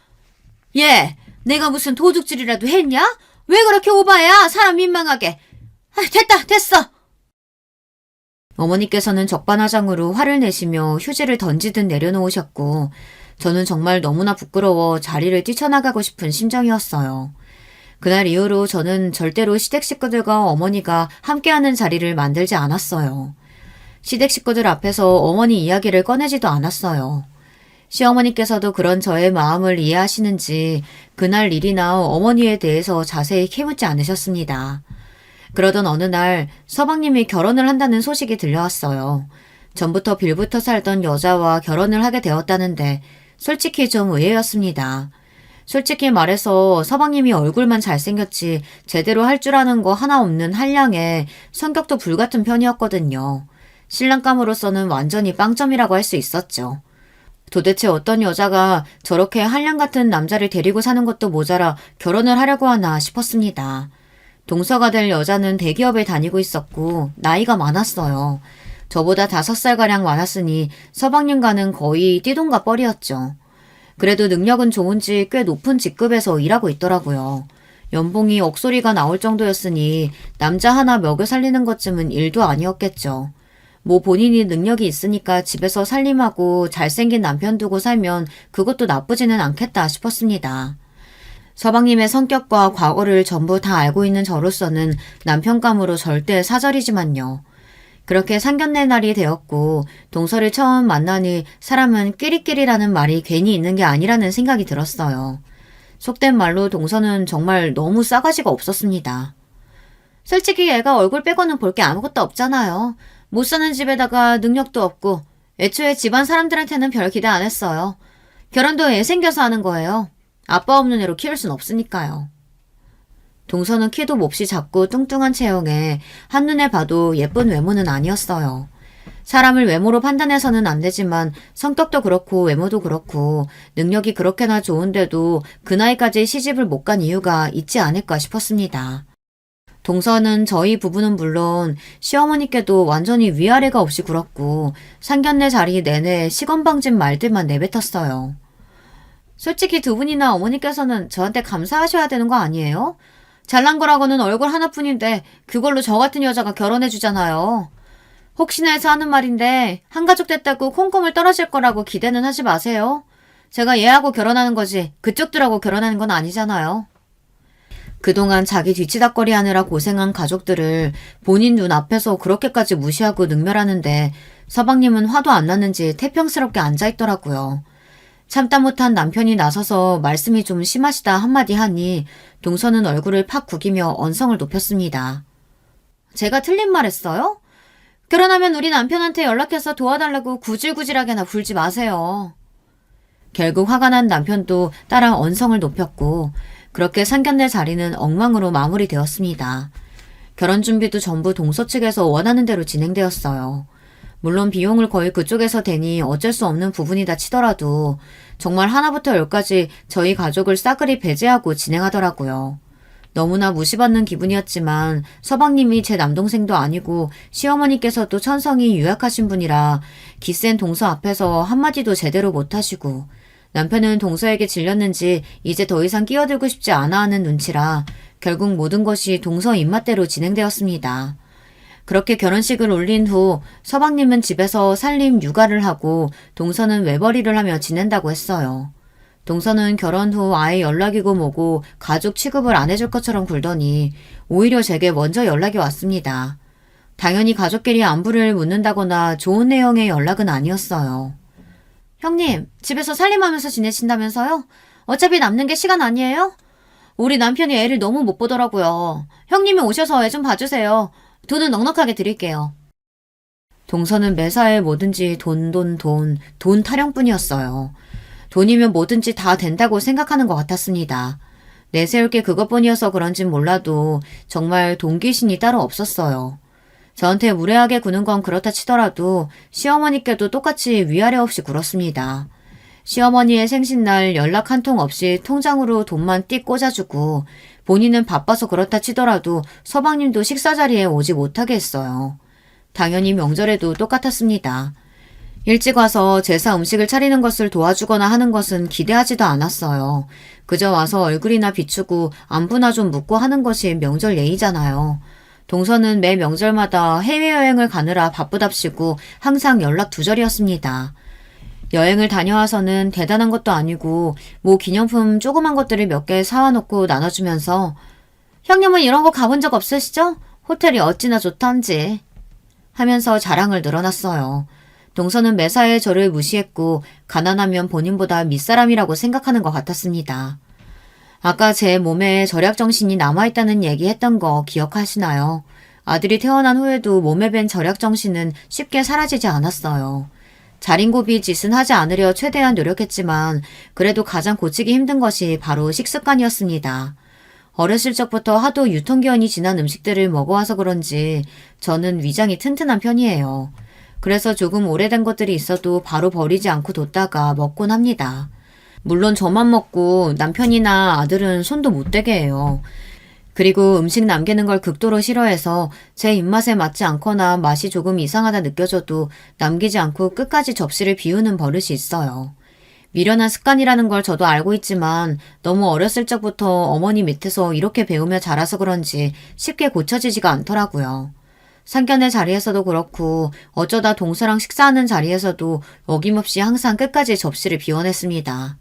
예, 내가 무슨 도둑질이라도 했냐? 왜 그렇게 오바야? 사람 민망하게. 됐어. 어머니께서는 적반하장으로 화를 내시며 휴지를 던지듯 내려놓으셨고 저는 정말 너무나 부끄러워 자리를 뛰쳐나가고 싶은 심정이었어요. 그날 이후로 저는 절대로 시댁 식구들과 어머니가 함께하는 자리를 만들지 않았어요. 시댁 식구들 앞에서 어머니 이야기를 꺼내지도 않았어요. 시어머니께서도 그런 저의 마음을 이해하시는지 그날 일이나 어머니에 대해서 자세히 캐묻지 않으셨습니다. 그러던 어느 날 서방님이 결혼을 한다는 소식이 들려왔어요. 전부터 빌부터 살던 여자와 결혼을 하게 되었다는데 솔직히 좀 의외였습니다. 솔직히 말해서 서방님이 얼굴만 잘생겼지 제대로 할 줄 아는 거 하나 없는 한량에 성격도 불같은 편이었거든요. 신랑감으로서는 완전히 빵점이라고 할 수 있었죠. 도대체 어떤 여자가 저렇게 한량 같은 남자를 데리고 사는 것도 모자라 결혼을 하려고 하나 싶었습니다. 동서가 될 여자는 대기업에 다니고 있었고 나이가 많았어요. 저보다 5살가량 많았으니 서방님과는 거의 띠동갑 뻘이었죠. 그래도 능력은 좋은지 꽤 높은 직급에서 일하고 있더라고요. 연봉이 억소리가 나올 정도였으니 남자 하나 먹여 살리는 것쯤은 일도 아니었겠죠. 뭐 본인이 능력이 있으니까 집에서 살림하고 잘생긴 남편 두고 살면 그것도 나쁘지는 않겠다 싶었습니다. 서방님의 성격과 과거를 전부 다 알고 있는 저로서는 남편감으로 절대 사절이지만요. 그렇게 상견례 날이 되었고 동서를 처음 만나니 사람은 끼리끼리라는 말이 괜히 있는 게 아니라는 생각이 들었어요. 속된 말로 동서는 정말 너무 싸가지가 없었습니다. 솔직히 얘가 얼굴 빼고는 볼 게 아무것도 없잖아요. 못 사는 집에다가 능력도 없고 애초에 집안 사람들한테는 별 기대 안 했어요. 결혼도 애 생겨서 하는 거예요. 아빠 없는 애로 키울 순 없으니까요. 동서는 키도 몹시 작고 뚱뚱한 체형에 한눈에 봐도 예쁜 외모는 아니었어요. 사람을 외모로 판단해서는 안 되지만 성격도 그렇고 외모도 그렇고 능력이 그렇게나 좋은데도 그 나이까지 시집을 못 간 이유가 있지 않을까 싶었습니다. 동서는 저희 부부는 물론 시어머니께도 완전히 위아래가 없이 굴었고 상견례 자리 내내 시건방진 말들만 내뱉었어요. 솔직히 두 분이나 어머니께서는 저한테 감사하셔야 되는 거 아니에요? 잘난 거라고는 얼굴 하나뿐인데 그걸로 저 같은 여자가 결혼해주잖아요. 혹시나 해서 하는 말인데 한가족 됐다고 콩콩을 떨어질 거라고 기대는 하지 마세요. 제가 얘하고 결혼하는 거지 그쪽들하고 결혼하는 건 아니잖아요. 그동안 자기 뒤치다꺼리 하느라 고생한 가족들을 본인 눈앞에서 그렇게까지 무시하고 능멸하는데 서방님은 화도 안 났는지 태평스럽게 앉아있더라고요. 참다 못한 남편이 나서서 말씀이 좀 심하시다 한마디 하니 동서는 얼굴을 팍 구기며 언성을 높였습니다. 제가 틀린 말 했어요? 결혼하면 우리 남편한테 연락해서 도와달라고 구질구질하게나 굴지 마세요. 결국 화가 난 남편도 따라 언성을 높였고 그렇게 상견례 자리는 엉망으로 마무리되었습니다. 결혼 준비도 전부 동서 측에서 원하는 대로 진행되었어요. 물론 비용을 거의 그쪽에서 대니 어쩔 수 없는 부분이다 치더라도 정말 하나부터 열까지 저희 가족을 싸그리 배제하고 진행하더라고요. 너무나 무시받는 기분이었지만 서방님이 제 남동생도 아니고 시어머니께서도 천성이 유약하신 분이라 기센 동서 앞에서 한마디도 제대로 못하시고 남편은 동서에게 질렸는지 이제 더 이상 끼어들고 싶지 않아 하는 눈치라 결국 모든 것이 동서 입맛대로 진행되었습니다. 그렇게 결혼식을 올린 후 서방님은 집에서 살림 육아를 하고 동서는 외벌이를 하며 지낸다고 했어요. 동서는 결혼 후 아예 연락이고 뭐고 가족 취급을 안 해줄 것처럼 굴더니 오히려 제게 먼저 연락이 왔습니다. 당연히 가족끼리 안부를 묻는다거나 좋은 내용의 연락은 아니었어요. 형님, 집에서 살림하면서 지내신다면서요? 어차피 남는 게 시간 아니에요? 우리 남편이 애를 너무 못 보더라고요. 형님이 오셔서 애 좀 봐주세요. 돈은 넉넉하게 드릴게요. 동서는 매사에 뭐든지 돈 타령뿐이었어요. 돈이면 뭐든지 다 된다고 생각하는 것 같았습니다. 내세울 게 그것뿐이어서 그런진 몰라도 정말 돈 귀신이 따로 없었어요. 저한테 무례하게 구는 건 그렇다 치더라도 시어머니께도 똑같이 위아래 없이 굴었습니다. 시어머니의 생신날 연락 한 통 없이 통장으로 돈만 띡 꽂아주고 본인은 바빠서 그렇다 치더라도 서방님도 식사 자리에 오지 못하게 했어요. 당연히 명절에도 똑같았습니다. 일찍 와서 제사 음식을 차리는 것을 도와주거나 하는 것은 기대하지도 않았어요. 그저 와서 얼굴이나 비추고 안부나 좀 묻고 하는 것이 명절 예의잖아요. 동서는 매 명절마다 해외여행을 가느라 바쁘답시고 항상 연락 두절이었습니다. 여행을 다녀와서는 대단한 것도 아니고 뭐 기념품 조그만 것들을 몇 개 사와놓고 나눠주면서 형님은 이런 거 가본 적 없으시죠? 호텔이 어찌나 좋던지 하면서 자랑을 늘어놨어요. 동서는 매사에 저를 무시했고 가난하면 본인보다 밑사람이라고 생각하는 것 같았습니다. 아까 제 몸에 절약정신이 남아있다는 얘기 했던 거 기억하시나요? 아들이 태어난 후에도 몸에 밴 절약정신은 쉽게 사라지지 않았어요. 자린고비 짓은 하지 않으려 최대한 노력했지만 그래도 가장 고치기 힘든 것이 바로 식습관이었습니다. 어렸을 적부터 하도 유통기한이 지난 음식들을 먹어와서 그런지 저는 위장이 튼튼한 편이에요. 그래서 조금 오래된 것들이 있어도 바로 버리지 않고 뒀다가 먹곤 합니다. 물론 저만 먹고 남편이나 아들은 손도 못 대게 해요. 그리고 음식 남기는 걸 극도로 싫어해서 제 입맛에 맞지 않거나 맛이 조금 이상하다 느껴져도 남기지 않고 끝까지 접시를 비우는 버릇이 있어요. 미련한 습관이라는 걸 저도 알고 있지만 너무 어렸을 적부터 어머니 밑에서 이렇게 배우며 자라서 그런지 쉽게 고쳐지지가 않더라고요. 상견례 자리에서도 그렇고 어쩌다 동서랑 식사하는 자리에서도 어김없이 항상 끝까지 접시를 비워냈습니다.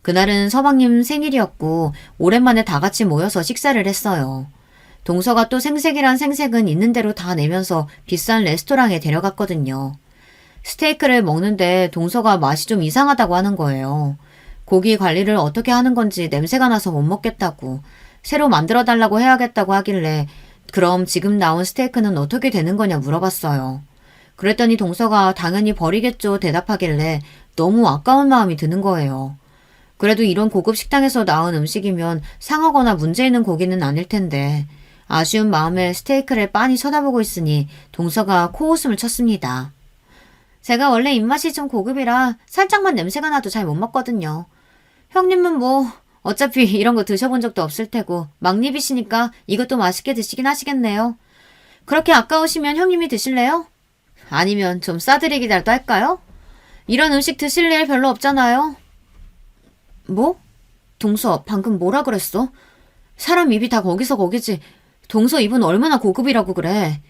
그날은 서방님 생일이었고 오랜만에 다 같이 모여서 식사를 했어요. 동서가 또 생색이란 생색은 있는 대로 다 내면서 비싼 레스토랑에 데려갔거든요. 스테이크를 먹는데 동서가 맛이 좀 이상하다고 하는 거예요. 고기 관리를 어떻게 하는 건지 냄새가 나서 못 먹겠다고, 새로 만들어달라고 해야겠다고 하길래 그럼 지금 나온 스테이크는 어떻게 되는 거냐 물어봤어요. 그랬더니 동서가 당연히 버리겠죠 대답하길래 너무 아까운 마음이 드는 거예요. 그래도 이런 고급 식당에서 나온 음식이면 상하거나 문제 있는 고기는 아닐 텐데 아쉬운 마음에 스테이크를 빤히 쳐다보고 있으니 동서가 코웃음을 쳤습니다. 제가 원래 입맛이 좀 고급이라 살짝만 냄새가 나도 잘 못 먹거든요. 형님은 뭐 어차피 이런 거 드셔본 적도 없을 테고 막립이시니까 이것도 맛있게 드시긴 하시겠네요. 그렇게 아까우시면 형님이 드실래요? 아니면 좀 싸드리기라도 할까요? 이런 음식 드실 일 별로 없잖아요. 뭐? 동서 방금 뭐라 그랬어? 사람 입이 다 거기서 거기지. 동서 입은 얼마나 고급이라고 그래.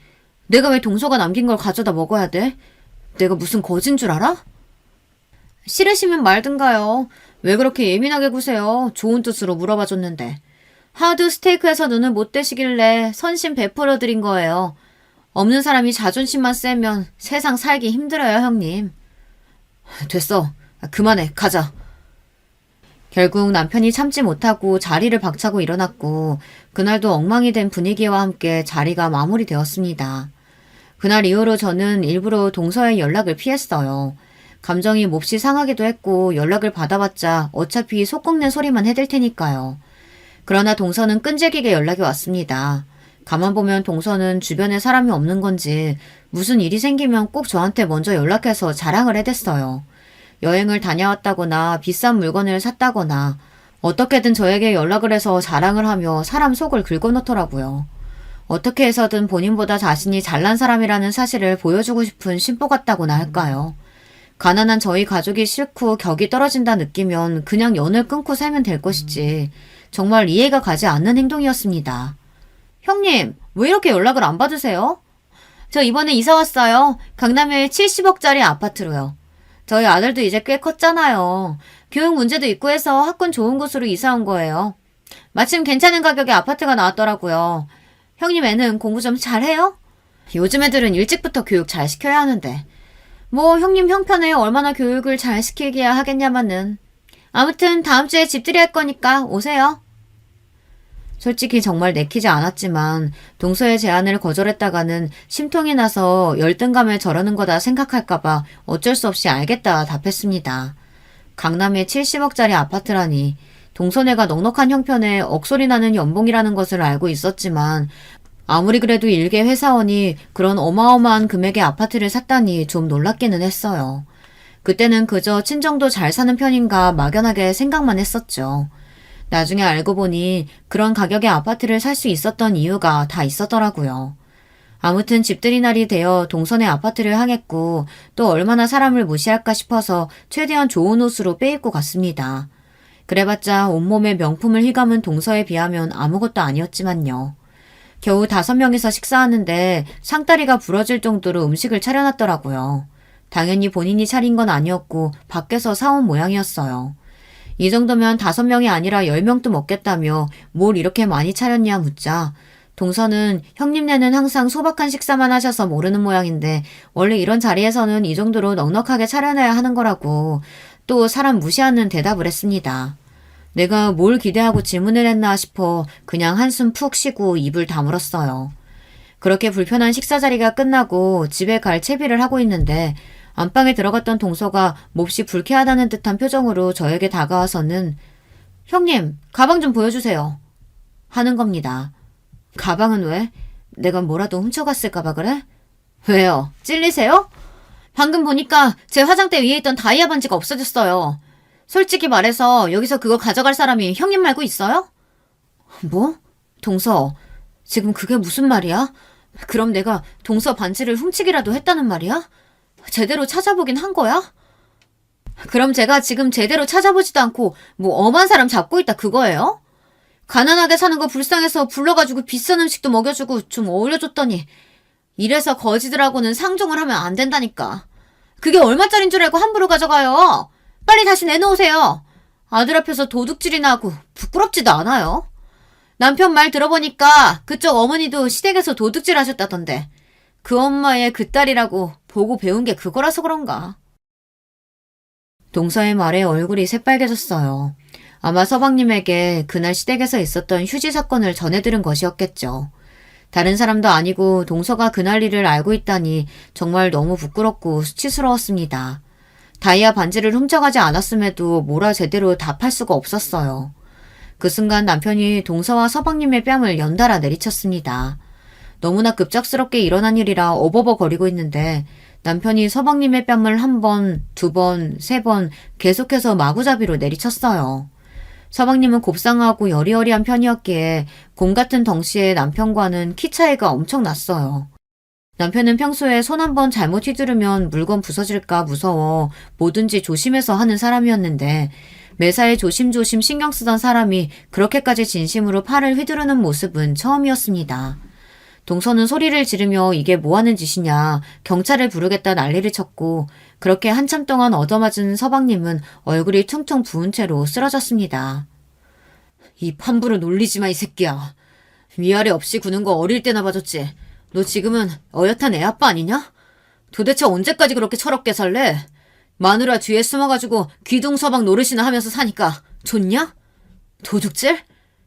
내가 왜 동서가 남긴 걸 가져다 먹어야 돼? 내가 무슨 거진 줄 알아? 싫으시면 말든가요. 왜 그렇게 예민하게 구세요. 좋은 뜻으로 물어봐줬는데. 하드 스테이크에서 눈을 못 떼시길래 선심 베풀어 드린 거예요. 없는 사람이 자존심만 세면 세상 살기 힘들어요, 형님. 됐어. 그만해. 가자. 결국 남편이 참지 못하고 자리를 박차고 일어났고 그날도 엉망이 된 분위기와 함께 자리가 마무리되었습니다. 그날 이후로 저는 일부러 동서의 연락을 피했어요. 감정이 몹시 상하기도 했고 연락을 받아봤자 어차피 속국낸 소리만 해댈 테니까요. 그러나 동서는 끈질기게 연락이 왔습니다. 가만 보면 동서는 주변에 사람이 없는 건지 무슨 일이 생기면 꼭 저한테 먼저 연락해서 자랑을 해댔어요. 여행을 다녀왔다거나 비싼 물건을 샀다거나 어떻게든 저에게 연락을 해서 자랑을 하며 사람 속을 긁어놓더라고요. 어떻게 해서든 본인보다 자신이 잘난 사람이라는 사실을 보여주고 싶은 심보 같다고나 할까요? 가난한 저희 가족이 싫고 격이 떨어진다 느끼면 그냥 연을 끊고 살면 될 것이지 정말 이해가 가지 않는 행동이었습니다. 형님, 왜 이렇게 연락을 안 받으세요? 저 이번에 이사 왔어요. 강남에 70억짜리 아파트로요. 저희 아들도 이제 꽤 컸잖아요. 교육 문제도 있고 해서 학군 좋은 곳으로 이사 온 거예요. 마침 괜찮은 가격에 아파트가 나왔더라고요. 형님 애는 공부 좀 잘해요? 요즘 애들은 일찍부터 교육 잘 시켜야 하는데. 뭐 형님 형편에 얼마나 교육을 잘 시키기야 하겠냐마는. 아무튼 다음 주에 집들이 할 거니까 오세요. 솔직히 정말 내키지 않았지만 동서의 제안을 거절했다가는 심통이 나서 열등감에 저러는 거다 생각할까봐 어쩔 수 없이 알겠다 답했습니다. 강남에 70억짜리 아파트라니 동서네가 넉넉한 형편에 억소리 나는 연봉이라는 것을 알고 있었지만 아무리 그래도 일개 회사원이 그런 어마어마한 금액의 아파트를 샀다니 좀 놀랍기는 했어요. 그때는 그저 친정도 잘 사는 편인가 막연하게 생각만 했었죠. 나중에 알고 보니 그런 가격의 아파트를 살 수 있었던 이유가 다 있었더라고요. 아무튼 집들이 날이 되어 동선의 아파트를 향했고 또 얼마나 사람을 무시할까 싶어서 최대한 좋은 옷으로 빼입고 갔습니다. 그래봤자 온몸에 명품을 휘감은 동서에 비하면 아무것도 아니었지만요. 겨우 5명이서 식사하는데 상다리가 부러질 정도로 음식을 차려놨더라고요. 당연히 본인이 차린 건 아니었고 밖에서 사온 모양이었어요. 이 정도면 5명이 아니라 10명도 먹겠다며 뭘 이렇게 많이 차렸냐 묻자 동서는 형님네는 항상 소박한 식사만 하셔서 모르는 모양인데 원래 이런 자리에서는 이 정도로 넉넉하게 차려놔야 하는 거라고 또 사람 무시하는 대답을 했습니다. 내가 뭘 기대하고 질문을 했나 싶어 그냥 한숨 푹 쉬고 입을 다물었어요. 그렇게 불편한 식사 자리가 끝나고 집에 갈 채비를 하고 있는데 안방에 들어갔던 동서가 몹시 불쾌하다는 듯한 표정으로 저에게 다가와서는 형님, 가방 좀 보여주세요. 하는 겁니다. 가방은 왜? 내가 뭐라도 훔쳐갔을까봐 그래? 왜요? 찔리세요? 방금 보니까 제 화장대 위에 있던 다이아 반지가 없어졌어요. 솔직히 말해서 여기서 그거 가져갈 사람이 형님 말고 있어요? 뭐? 동서, 지금 그게 무슨 말이야? 그럼 내가 동서 반지를 훔치기라도 했다는 말이야? 제대로 찾아보긴 한 거야? 그럼 제가 지금 제대로 찾아보지도 않고 뭐 엄한 사람 잡고 있다 그거예요? 가난하게 사는 거 불쌍해서 불러가지고 비싼 음식도 먹여주고 좀 어울려줬더니 이래서 거지들하고는 상종을 하면 안 된다니까. 그게 얼마짜린 줄 알고 함부로 가져가요. 빨리 다시 내놓으세요. 아들 앞에서 도둑질이나 하고 부끄럽지도 않아요. 남편 말 들어보니까 그쪽 어머니도 시댁에서 도둑질 하셨다던데 그 엄마의 그 딸이라고 보고 배운 게 그거라서 그런가. 동서의 말에 얼굴이 새빨개졌어요. 아마 서방님에게 그날 시댁에서 있었던 휴지 사건을 전해들은 것이었겠죠. 다른 사람도 아니고 동서가 그날 일을 알고 있다니 정말 너무 부끄럽고 수치스러웠습니다. 다이아 반지를 훔쳐가지 않았음에도 뭐라 제대로 답할 수가 없었어요. 그 순간 남편이 동서와 서방님의 뺨을 연달아 내리쳤습니다. 너무나 급작스럽게 일어난 일이라 어버버거리고 있는데 남편이 서방님의 뺨을 1번, 2번, 3번 계속해서 마구잡이로 내리쳤어요. 서방님은 곱상하고 여리여리한 편이었기에 곰 같은 덩치의 남편과는 키 차이가 엄청 났어요. 남편은 평소에 손 한번 잘못 휘두르면 물건 부서질까 무서워 뭐든지 조심해서 하는 사람이었는데 매사에 조심조심 신경 쓰던 사람이 그렇게까지 진심으로 팔을 휘두르는 모습은 처음이었습니다. 동서는 소리를 지르며 이게 뭐하는 짓이냐 경찰을 부르겠다 난리를 쳤고 그렇게 한참 동안 얻어맞은 서방님은 얼굴이 퉁퉁 부은 채로 쓰러졌습니다. 입 함부로 놀리지 마 이 새끼야. 위아래 없이 구는 거 어릴 때나 봐줬지. 너 지금은 어엿한 애아빠 아니냐? 도대체 언제까지 그렇게 철없게 살래? 마누라 뒤에 숨어가지고 귀둥서방 노릇이나 하면서 사니까 좋냐? 도둑질?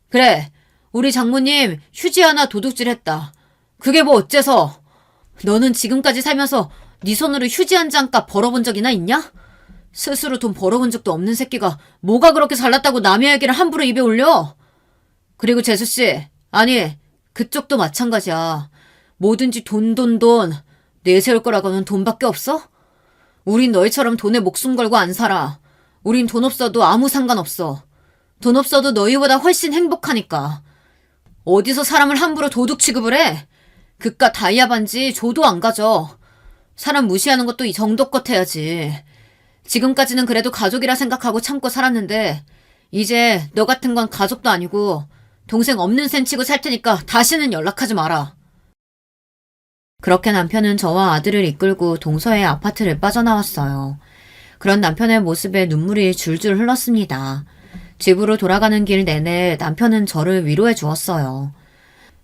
그래, 우리 장모님 휴지 하나 도둑질했다. 그게 뭐 어째서? 너는 지금까지 살면서 네 손으로 휴지 한 장값 벌어본 적이나 있냐? 스스로 돈 벌어본 적도 없는 새끼가 뭐가 그렇게 잘났다고 남의 얘기를 함부로 입에 올려? 그리고 재수씨, 아니 그쪽도 마찬가지야. 뭐든지 돈 내세울 거라고는 돈밖에 없어? 우린 너희처럼 돈에 목숨 걸고 안 살아. 우린 돈 없어도 아무 상관없어. 돈 없어도 너희보다 훨씬 행복하니까. 어디서 사람을 함부로 도둑 취급을 해? 그깟 다이아 반지 줘도 안 가져. 사람 무시하는 것도 이 정도껏 해야지. 지금까지는 그래도 가족이라 생각하고 참고 살았는데 이제 너 같은 건 가족도 아니고 동생 없는 셈 치고 살 테니까 다시는 연락하지 마라. 그렇게 남편은 저와 아들을 이끌고 동서의 아파트를 빠져나왔어요. 그런 남편의 모습에 눈물이 줄줄 흘렀습니다. 집으로 돌아가는 길 내내 남편은 저를 위로해 주었어요.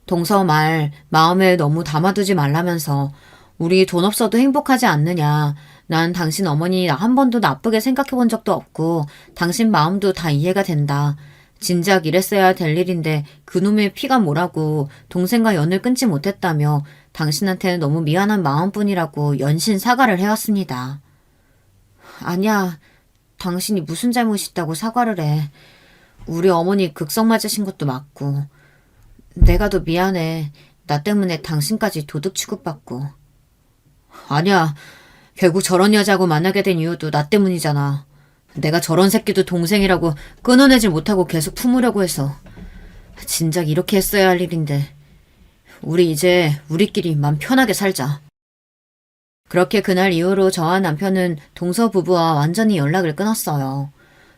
동서 말 마음에 너무 담아두지 말라면서 우리 돈 없어도 행복하지 않느냐. 난 당신 어머니 한 번도 나쁘게 생각해 본 적도 없고 당신 마음도 다 이해가 된다. 진작 이랬어야 될 일인데 그놈의 피가 뭐라고 동생과 연을 끊지 못했다며 당신한테는 너무 미안한 마음뿐이라고 연신 사과를 해왔습니다. 아니야, 당신이 무슨 잘못이 있다고 사과를 해. 우리 어머니 극성 맞으신 것도 맞고. 내가 더 미안해. 나 때문에 당신까지 도둑 취급받고. 아니야, 결국 저런 여자하고 만나게 된 이유도 나 때문이잖아. 내가 저런 새끼도 동생이라고 끊어내질 못하고 계속 품으려고 해서. 진작 이렇게 했어야 할 일인데. 우리 이제 우리끼리 맘 편하게 살자. 그렇게 그날 이후로 저와 남편은 동서 부부와 완전히 연락을 끊었어요.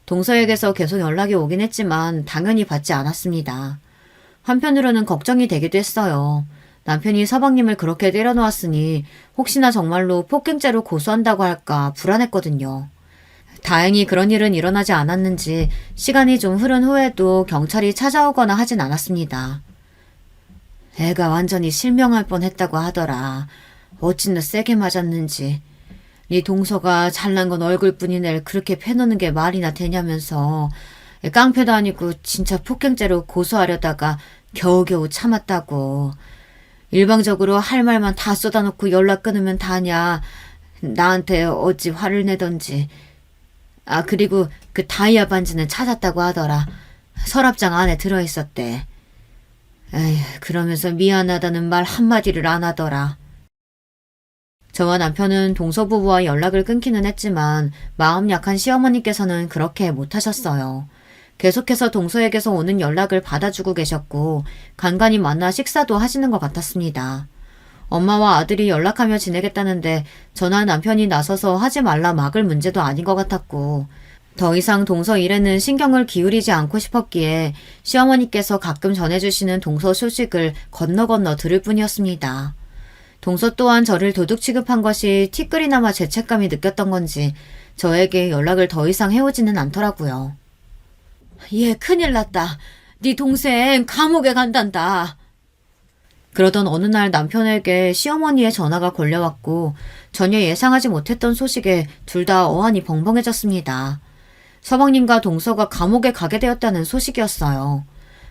동서에게서 계속 연락이 오긴 했지만 당연히 받지 않았습니다. 한편으로는 걱정이 되기도 했어요. 남편이 서방님을 그렇게 때려놓았으니 혹시나 정말로 폭행죄로 고소한다고 할까 불안했거든요. 다행히 그런 일은 일어나지 않았는지 시간이 좀 흐른 후에도 경찰이 찾아오거나 하진 않았습니다. 애가 완전히 실명할 뻔했다고 하더라. 어찌나 세게 맞았는지. 네 동서가 잘난 건 얼굴뿐인 애를 그렇게 패놓는 게 말이나 되냐면서 깡패도 아니고 진짜 폭행죄로 고소하려다가 겨우겨우 참았다고. 일방적으로 할 말만 다 쏟아놓고 연락 끊으면 다냐. 나한테 어찌 화를 내던지. 아, 그리고 그 다이아 반지는 찾았다고 하더라. 서랍장 안에 들어있었대. 에휴, 그러면서 미안하다는 말 한마디를 안 하더라. 저와 남편은 동서부부와 연락을 끊기는 했지만 마음 약한 시어머니께서는 그렇게 못하셨어요. 계속해서 동서에게서 오는 연락을 받아주고 계셨고 간간히 만나 식사도 하시는 것 같았습니다. 엄마와 아들이 연락하며 지내겠다는데 저나 남편이 나서서 하지 말라 막을 문제도 아닌 것 같았고 더 이상 동서 일에는 신경을 기울이지 않고 싶었기에 시어머니께서 가끔 전해주시는 동서 소식을 건너 들을 뿐이었습니다. 동서 또한 저를 도둑 취급한 것이 티끌이나마 죄책감이 느꼈던 건지 저에게 연락을 더 이상 해오지는 않더라고요. 얘 큰일 났다. 네 동생 감옥에 간단다. 그러던 어느 날 남편에게 시어머니의 전화가 걸려왔고 전혀 예상하지 못했던 소식에 둘 다 어안이 벙벙해졌습니다. 서방님과 동서가 감옥에 가게 되었다는 소식이었어요.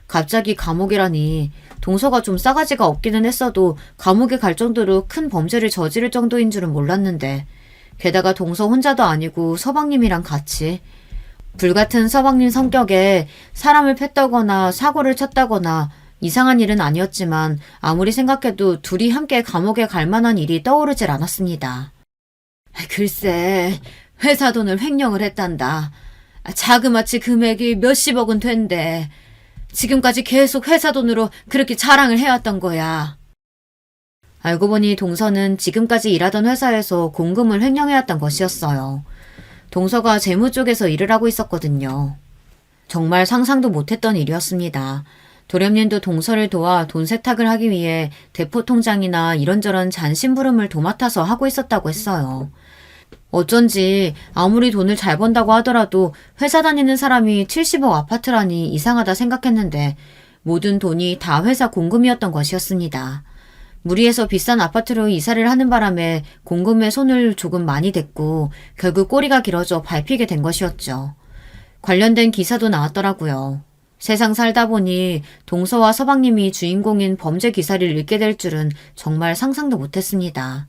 갑자기 감옥이라니 동서가 좀 싸가지가 없기는 했어도 감옥에 갈 정도로 큰 범죄를 저지를 정도인 줄은 몰랐는데 게다가 동서 혼자도 아니고 서방님이랑 같이 불같은 서방님 성격에 사람을 팼다거나 사고를 쳤다거나 이상한 일은 아니었지만 아무리 생각해도 둘이 함께 감옥에 갈 만한 일이 떠오르질 않았습니다. 글쎄, 회사 돈을 횡령을 했단다. 자그마치 금액이 몇십억은 된대. 지금까지 계속 회사 돈으로 그렇게 자랑을 해왔던 거야. 알고 보니 동서는 지금까지 일하던 회사에서 공금을 횡령해왔던 것이었어요. 동서가 재무 쪽에서 일을 하고 있었거든요. 정말 상상도 못했던 일이었습니다. 도련님도 동서를 도와 돈 세탁을 하기 위해 대포 통장이나 이런저런 잔심부름을 도맡아서 하고 있었다고 했어요. 어쩐지 아무리 돈을 잘 번다고 하더라도 회사 다니는 사람이 70억 아파트라니 이상하다 생각했는데 모든 돈이 다 회사 공금이었던 것이었습니다. 무리해서 비싼 아파트로 이사를 하는 바람에 공금에 손을 조금 많이 댔고 결국 꼬리가 길어져 밟히게 된 것이었죠. 관련된 기사도 나왔더라고요. 세상 살다 보니 동서와 서방님이 주인공인 범죄 기사를 읽게 될 줄은 정말 상상도 못했습니다.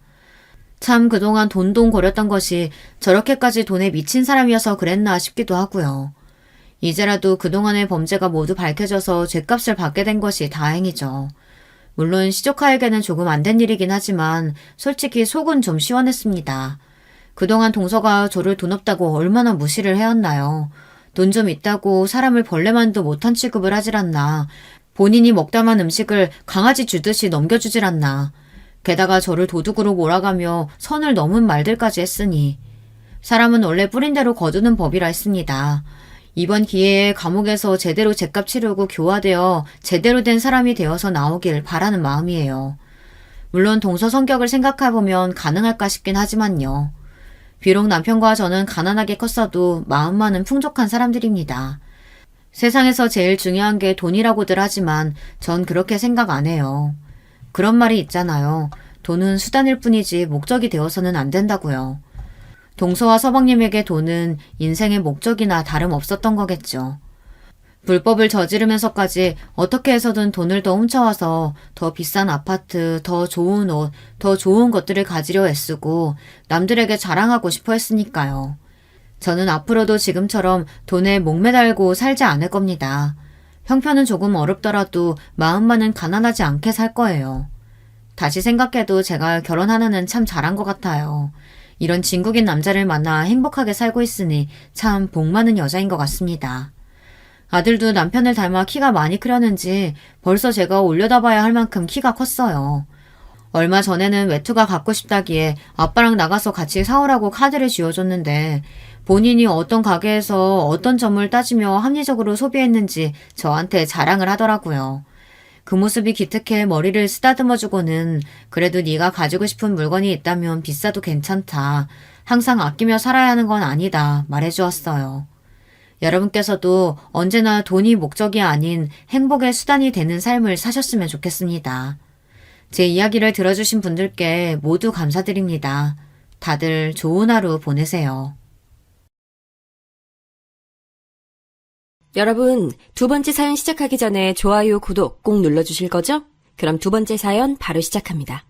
참 그동안 돈거렸던 것이 저렇게까지 돈에 미친 사람이어서 그랬나 싶기도 하고요. 이제라도 그동안의 범죄가 모두 밝혀져서 죗값을 받게 된 것이 다행이죠. 물론 시조카에게는 조금 안 된 일이긴 하지만 솔직히 속은 좀 시원했습니다. 그동안 동서가 저를 돈 없다고 얼마나 무시를 해왔나요. 돈 좀 있다고 사람을 벌레만도 못한 취급을 하질 않나. 본인이 먹다만 음식을 강아지 주듯이 넘겨주질 않나. 게다가 저를 도둑으로 몰아가며 선을 넘은 말들까지 했으니 사람은 원래 뿌린 대로 거두는 법이라 했습니다. 이번 기회에 감옥에서 제대로 죗값 치르고 교화되어 제대로 된 사람이 되어서 나오길 바라는 마음이에요. 물론 동서 성격을 생각해보면 가능할까 싶긴 하지만요. 비록 남편과 저는 가난하게 컸어도 마음만은 풍족한 사람들입니다. 세상에서 제일 중요한 게 돈이라고들 하지만 전 그렇게 생각 안 해요. 그런 말이 있잖아요. 돈은 수단일 뿐이지 목적이 되어서는 안 된다고요. 동서와 서방님에게 돈은 인생의 목적이나 다름없었던 거겠죠. 불법을 저지르면서까지 어떻게 해서든 돈을 더 훔쳐와서 더 비싼 아파트, 더 좋은 옷, 더 좋은 것들을 가지려 애쓰고 남들에게 자랑하고 싶어 했으니까요. 저는 앞으로도 지금처럼 돈에 목매달고 살지 않을 겁니다. 형편은 조금 어렵더라도 마음만은 가난하지 않게 살 거예요. 다시 생각해도 제가 결혼하느는 참 잘한 것 같아요. 이런 진국인 남자를 만나 행복하게 살고 있으니 참 복 많은 여자인 것 같습니다. 아들도 남편을 닮아 키가 많이 크려는지 벌써 제가 올려다봐야 할 만큼 키가 컸어요. 얼마 전에는 외투가 갖고 싶다기에 아빠랑 나가서 같이 사오라고 카드를 쥐어줬는데 본인이 어떤 가게에서 어떤 점을 따지며 합리적으로 소비했는지 저한테 자랑을 하더라고요. 그 모습이 기특해 머리를 쓰다듬어주고는 그래도 네가 가지고 싶은 물건이 있다면 비싸도 괜찮다. 항상 아끼며 살아야 하는 건 아니다. 말해주었어요. 여러분께서도 언제나 돈이 목적이 아닌 행복의 수단이 되는 삶을 사셨으면 좋겠습니다. 제 이야기를 들어주신 분들께 모두 감사드립니다. 다들 좋은 하루 보내세요. 여러분, 두 번째 사연 시작하기 전에 좋아요, 구독 꼭 눌러주실 거죠? 그럼 두 번째 사연 바로 시작합니다.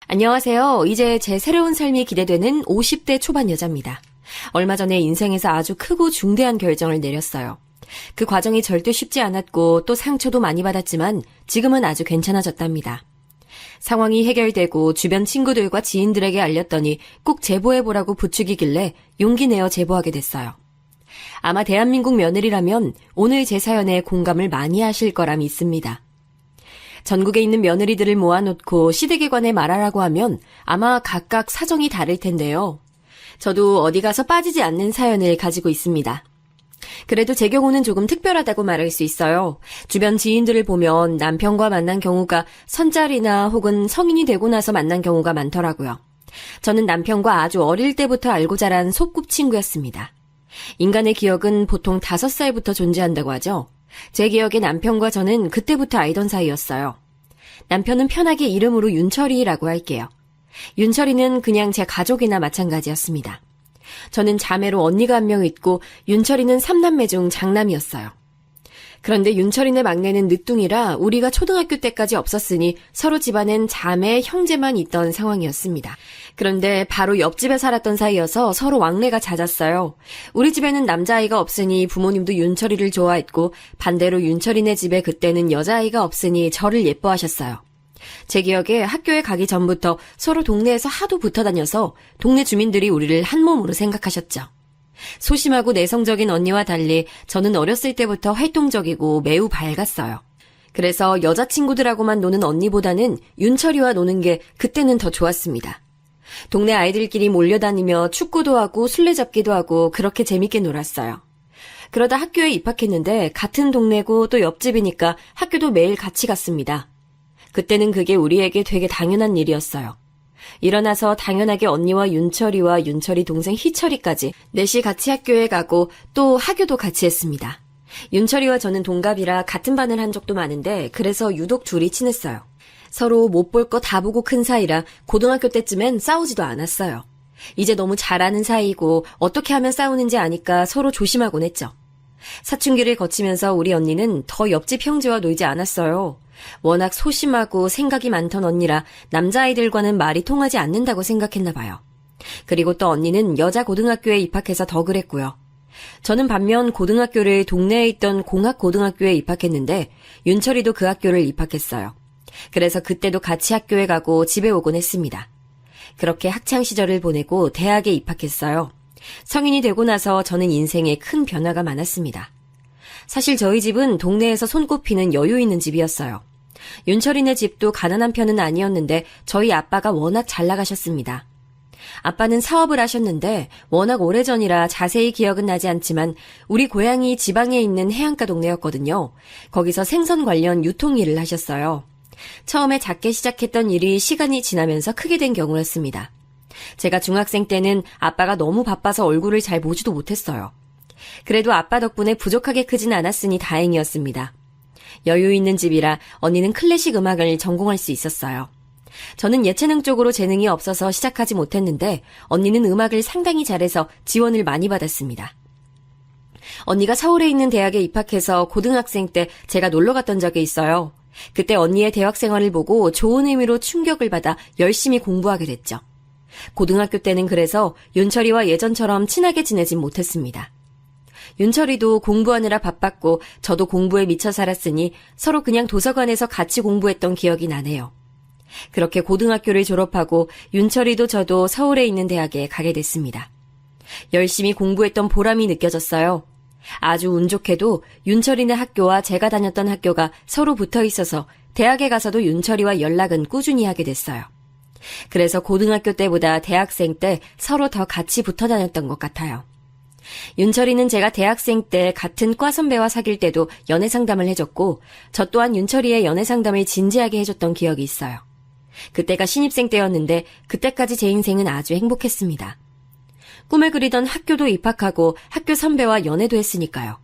안녕하세요. 이제 제 새로운 삶이 기대되는 50대 초반 여자입니다. 얼마 전에 인생에서 아주 크고 중대한 결정을 내렸어요. 그 과정이 절대 쉽지 않았고 또 상처도 많이 받았지만 지금은 아주 괜찮아졌답니다. 상황이 해결되고 주변 친구들과 지인들에게 알렸더니 꼭 제보해보라고 부추기길래 용기 내어 제보하게 됐어요. 아마 대한민국 며느리라면 오늘 제 사연에 공감을 많이 하실 거라 믿습니다. 전국에 있는 며느리들을 모아놓고 시댁에 관해 말하라고 하면 아마 각각 사정이 다를 텐데요. 저도 어디 가서 빠지지 않는 사연을 가지고 있습니다. 그래도 제 경우는 조금 특별하다고 말할 수 있어요. 주변 지인들을 보면 남편과 만난 경우가 선jal이나 혹은 성인이 되고 나서 만난 경우가 많더라고요. 저는 남편과 아주 어릴 때부터 알고 자란 소꿉친구였습니다. 인간의 기억은 보통 5살부터 존재한다고 하죠. 제 기억에 남편과 저는 그때부터 알던 사이였어요. 남편은 편하게 이름으로 윤철이라고 할게요. 윤철이는 그냥 제 가족이나 마찬가지였습니다. 저는 자매로 언니가 한 명 있고 윤철이는 3남매 중 장남이었어요. 그런데 윤철이네 막내는 늦둥이라 우리가 초등학교 때까지 없었으니 서로 집안엔 자매, 형제만 있던 상황이었습니다. 그런데 바로 옆집에 살았던 사이여서 서로 왕래가 잦았어요. 우리 집에는 남자아이가 없으니 부모님도 윤철이를 좋아했고 반대로 윤철이네 집에 그때는 여자아이가 없으니 저를 예뻐하셨어요. 제 기억에 학교에 가기 전부터 서로 동네에서 하도 붙어 다녀서 동네 주민들이 우리를 한 몸으로 생각하셨죠. 소심하고 내성적인 언니와 달리 저는 어렸을 때부터 활동적이고 매우 밝았어요. 그래서 여자친구들하고만 노는 언니보다는 윤철이와 노는 게 그때는 더 좋았습니다. 동네 아이들끼리 몰려다니며 축구도 하고 술래잡기도 하고 그렇게 재밌게 놀았어요. 그러다 학교에 입학했는데 같은 동네고 또 옆집이니까 학교도 매일 같이 갔습니다. 그때는 그게 우리에게 되게 당연한 일이었어요. 일어나서 당연하게 언니와 윤철이 동생 희철이까지 넷이 같이 학교에 가고 또 하교도 같이 했습니다. 윤철이와 저는 동갑이라 같은 반을 한 적도 많은데 그래서 유독 둘이 친했어요. 서로 못 볼 거 다 보고 큰 사이라 고등학교 때쯤엔 싸우지도 않았어요. 이제 너무 잘 아는 사이고 어떻게 하면 싸우는지 아니까 서로 조심하곤 했죠. 사춘기를 거치면서 우리 언니는 더 옆집 형제와 놀지 않았어요. 워낙 소심하고 생각이 많던 언니라 남자아이들과는 말이 통하지 않는다고 생각했나 봐요. 그리고 또 언니는 여자 고등학교에 입학해서 더 그랬고요. 저는 반면 고등학교를 동네에 있던 공학고등학교에 입학했는데 윤철이도 그 학교를 입학했어요. 그래서 그때도 같이 학교에 가고 집에 오곤 했습니다. 그렇게 학창시절을 보내고 대학에 입학했어요. 성인이 되고 나서 저는 인생에 큰 변화가 많았습니다. 사실 저희 집은 동네에서 손꼽히는 여유 있는 집이었어요. 윤철이네 집도 가난한 편은 아니었는데 저희 아빠가 워낙 잘 나가셨습니다. 아빠는 사업을 하셨는데 워낙 오래전이라 자세히 기억은 나지 않지만 우리 고향이 지방에 있는 해안가 동네였거든요. 거기서 생선 관련 유통 일을 하셨어요. 처음에 작게 시작했던 일이 시간이 지나면서 크게 된 경우였습니다. 제가 중학생 때는 아빠가 너무 바빠서 얼굴을 잘 보지도 못했어요. 그래도 아빠 덕분에 부족하게 크진 않았으니 다행이었습니다. 여유 있는 집이라 언니는 클래식 음악을 전공할 수 있었어요. 저는 예체능 쪽으로 재능이 없어서 시작하지 못했는데 언니는 음악을 상당히 잘해서 지원을 많이 받았습니다. 언니가 서울에 있는 대학에 입학해서 고등학생 때 제가 놀러 갔던 적이 있어요. 그때 언니의 대학 생활을 보고 좋은 의미로 충격을 받아 열심히 공부하게 됐죠. 고등학교 때는 그래서 윤철이와 예전처럼 친하게 지내진 못했습니다. 윤철이도 공부하느라 바빴고 저도 공부에 미쳐 살았으니 서로 그냥 도서관에서 같이 공부했던 기억이 나네요. 그렇게 고등학교를 졸업하고 윤철이도 저도 서울에 있는 대학에 가게 됐습니다. 열심히 공부했던 보람이 느껴졌어요. 아주 운 좋게도 윤철이네 학교와 제가 다녔던 학교가 서로 붙어 있어서 대학에 가서도 윤철이와 연락은 꾸준히 하게 됐어요. 그래서 고등학교 때보다 대학생 때 서로 더 같이 붙어 다녔던 것 같아요. 윤철이는 제가 대학생 때 같은 과 선배와 사귈 때도 연애 상담을 해줬고 저 또한 윤철이의 연애 상담을 진지하게 해줬던 기억이 있어요. 그때가 신입생 때였는데 그때까지 제 인생은 아주 행복했습니다. 꿈에 그리던 학교도 입학하고 학교 선배와 연애도 했으니까요.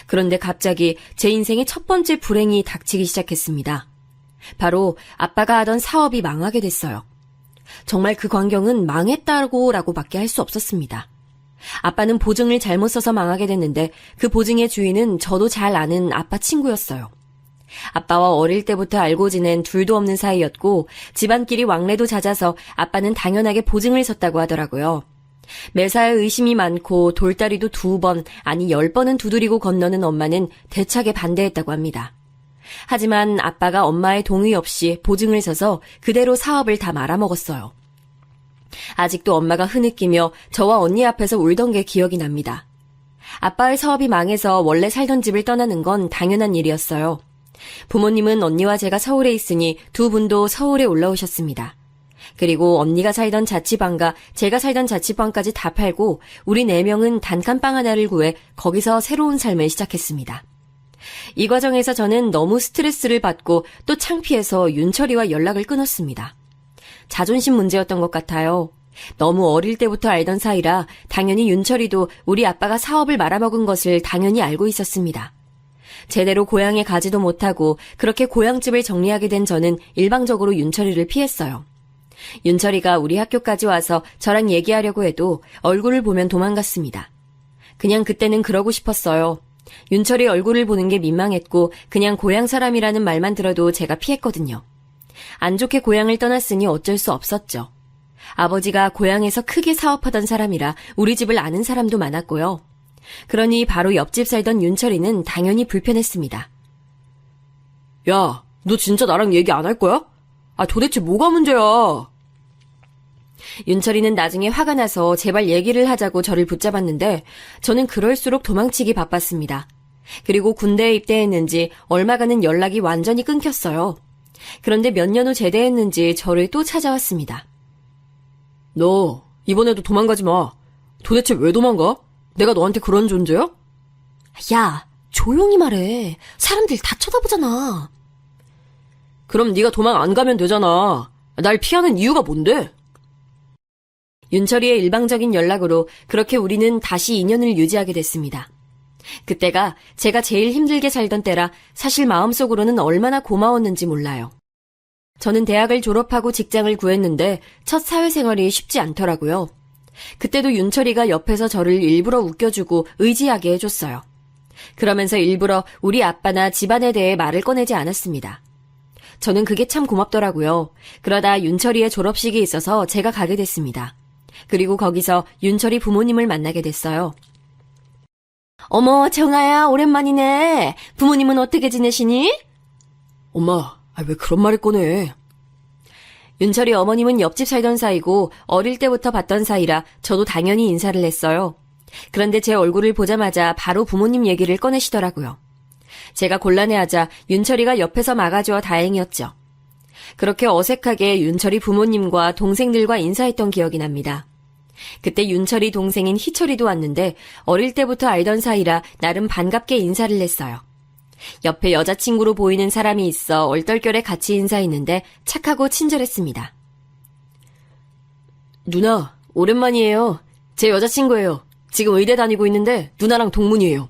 그런데 갑자기 제 인생의 첫 번째 불행이 닥치기 시작했습니다. 바로 아빠가 하던 사업이 망하게 됐어요. 정말 그 광경은 망했다고라고밖에 할 수 없었습니다. 아빠는 보증을 잘못 써서 망하게 됐는데 그 보증의 주인은 저도 잘 아는 아빠 친구였어요. 아빠와 어릴 때부터 알고 지낸 둘도 없는 사이였고 집안끼리 왕래도 잦아서 아빠는 당연하게 보증을 섰다고 하더라고요. 매사에 의심이 많고 돌다리도 2번, 아니 10번은 두드리고 건너는 엄마는 대차게 반대했다고 합니다. 하지만 아빠가 엄마의 동의 없이 보증을 서서 그대로 사업을 다 말아먹었어요. 아직도 엄마가 흐느끼며 저와 언니 앞에서 울던 게 기억이 납니다. 아빠의 사업이 망해서 원래 살던 집을 떠나는 건 당연한 일이었어요. 부모님은 언니와 제가 서울에 있으니 두 분도 서울에 올라오셨습니다. 그리고 언니가 살던 자취방과 제가 살던 자취방까지 다 팔고 우리 4명은 단칸방 하나를 구해 거기서 새로운 삶을 시작했습니다. 이 과정에서 저는 너무 스트레스를 받고 또 창피해서 윤철이와 연락을 끊었습니다. 자존심 문제였던 것 같아요. 너무 어릴 때부터 알던 사이라 당연히 윤철이도 우리 아빠가 사업을 말아먹은 것을 당연히 알고 있었습니다. 제대로 고향에 가지도 못하고 그렇게 고향집을 정리하게 된 저는 일방적으로 윤철이를 피했어요. 윤철이가 우리 학교까지 와서 저랑 얘기하려고 해도 얼굴을 보면 도망갔습니다. 그냥 그때는 그러고 싶었어요. 윤철이 얼굴을 보는 게 민망했고 그냥 고향 사람이라는 말만 들어도 제가 피했거든요. 안 좋게 고향을 떠났으니 어쩔 수 없었죠. 아버지가 고향에서 크게 사업하던 사람이라 우리 집을 아는 사람도 많았고요. 그러니 바로 옆집 살던 윤철이는 당연히 불편했습니다. 야, 너 진짜 나랑 얘기 안 할 거야? 아, 도대체 뭐가 문제야? 윤철이는 나중에 화가 나서 제발 얘기를 하자고 저를 붙잡았는데 저는 그럴수록 도망치기 바빴습니다. 그리고 군대에 입대했는지 얼마간은 연락이 완전히 끊겼어요. 그런데 몇 년 후 제대했는지 저를 또 찾아왔습니다. 너 이번에도 도망가지 마. 도대체 왜 도망가? 내가 너한테 그런 존재야? 야, 조용히 말해. 사람들 다 쳐다보잖아. 그럼 네가 도망 안 가면 되잖아. 날 피하는 이유가 뭔데? 윤철이의 일방적인 연락으로 그렇게 우리는 다시 인연을 유지하게 됐습니다. 그때가 제가 제일 힘들게 살던 때라 사실 마음속으로는 얼마나 고마웠는지 몰라요. 저는 대학을 졸업하고 직장을 구했는데 첫 사회생활이 쉽지 않더라고요. 그때도 윤철이가 옆에서 저를 일부러 웃겨주고 의지하게 해줬어요. 그러면서 일부러 우리 아빠나 집안에 대해 말을 꺼내지 않았습니다. 저는 그게 참 고맙더라고요. 그러다 윤철이의 졸업식이 있어서 제가 가게 됐습니다. 그리고 거기서 윤철이 부모님을 만나게 됐어요. 어머, 정아야, 오랜만이네. 부모님은 어떻게 지내시니? 엄마, 왜 그런 말을 꺼내? 윤철이 어머님은 옆집 살던 사이고 어릴 때부터 봤던 사이라 저도 당연히 인사를 했어요. 그런데 제 얼굴을 보자마자 바로 부모님 얘기를 꺼내시더라고요. 제가 곤란해하자 윤철이가 옆에서 막아주어 다행이었죠. 그렇게 어색하게 윤철이 부모님과 동생들과 인사했던 기억이 납니다. 그때 윤철이 동생인 희철이도 왔는데 어릴 때부터 알던 사이라 나름 반갑게 인사를 했어요. 옆에 여자친구로 보이는 사람이 있어 얼떨결에 같이 인사했는데 착하고 친절했습니다. 누나, 오랜만이에요. 제 여자친구예요. 지금 의대 다니고 있는데 누나랑 동문이에요.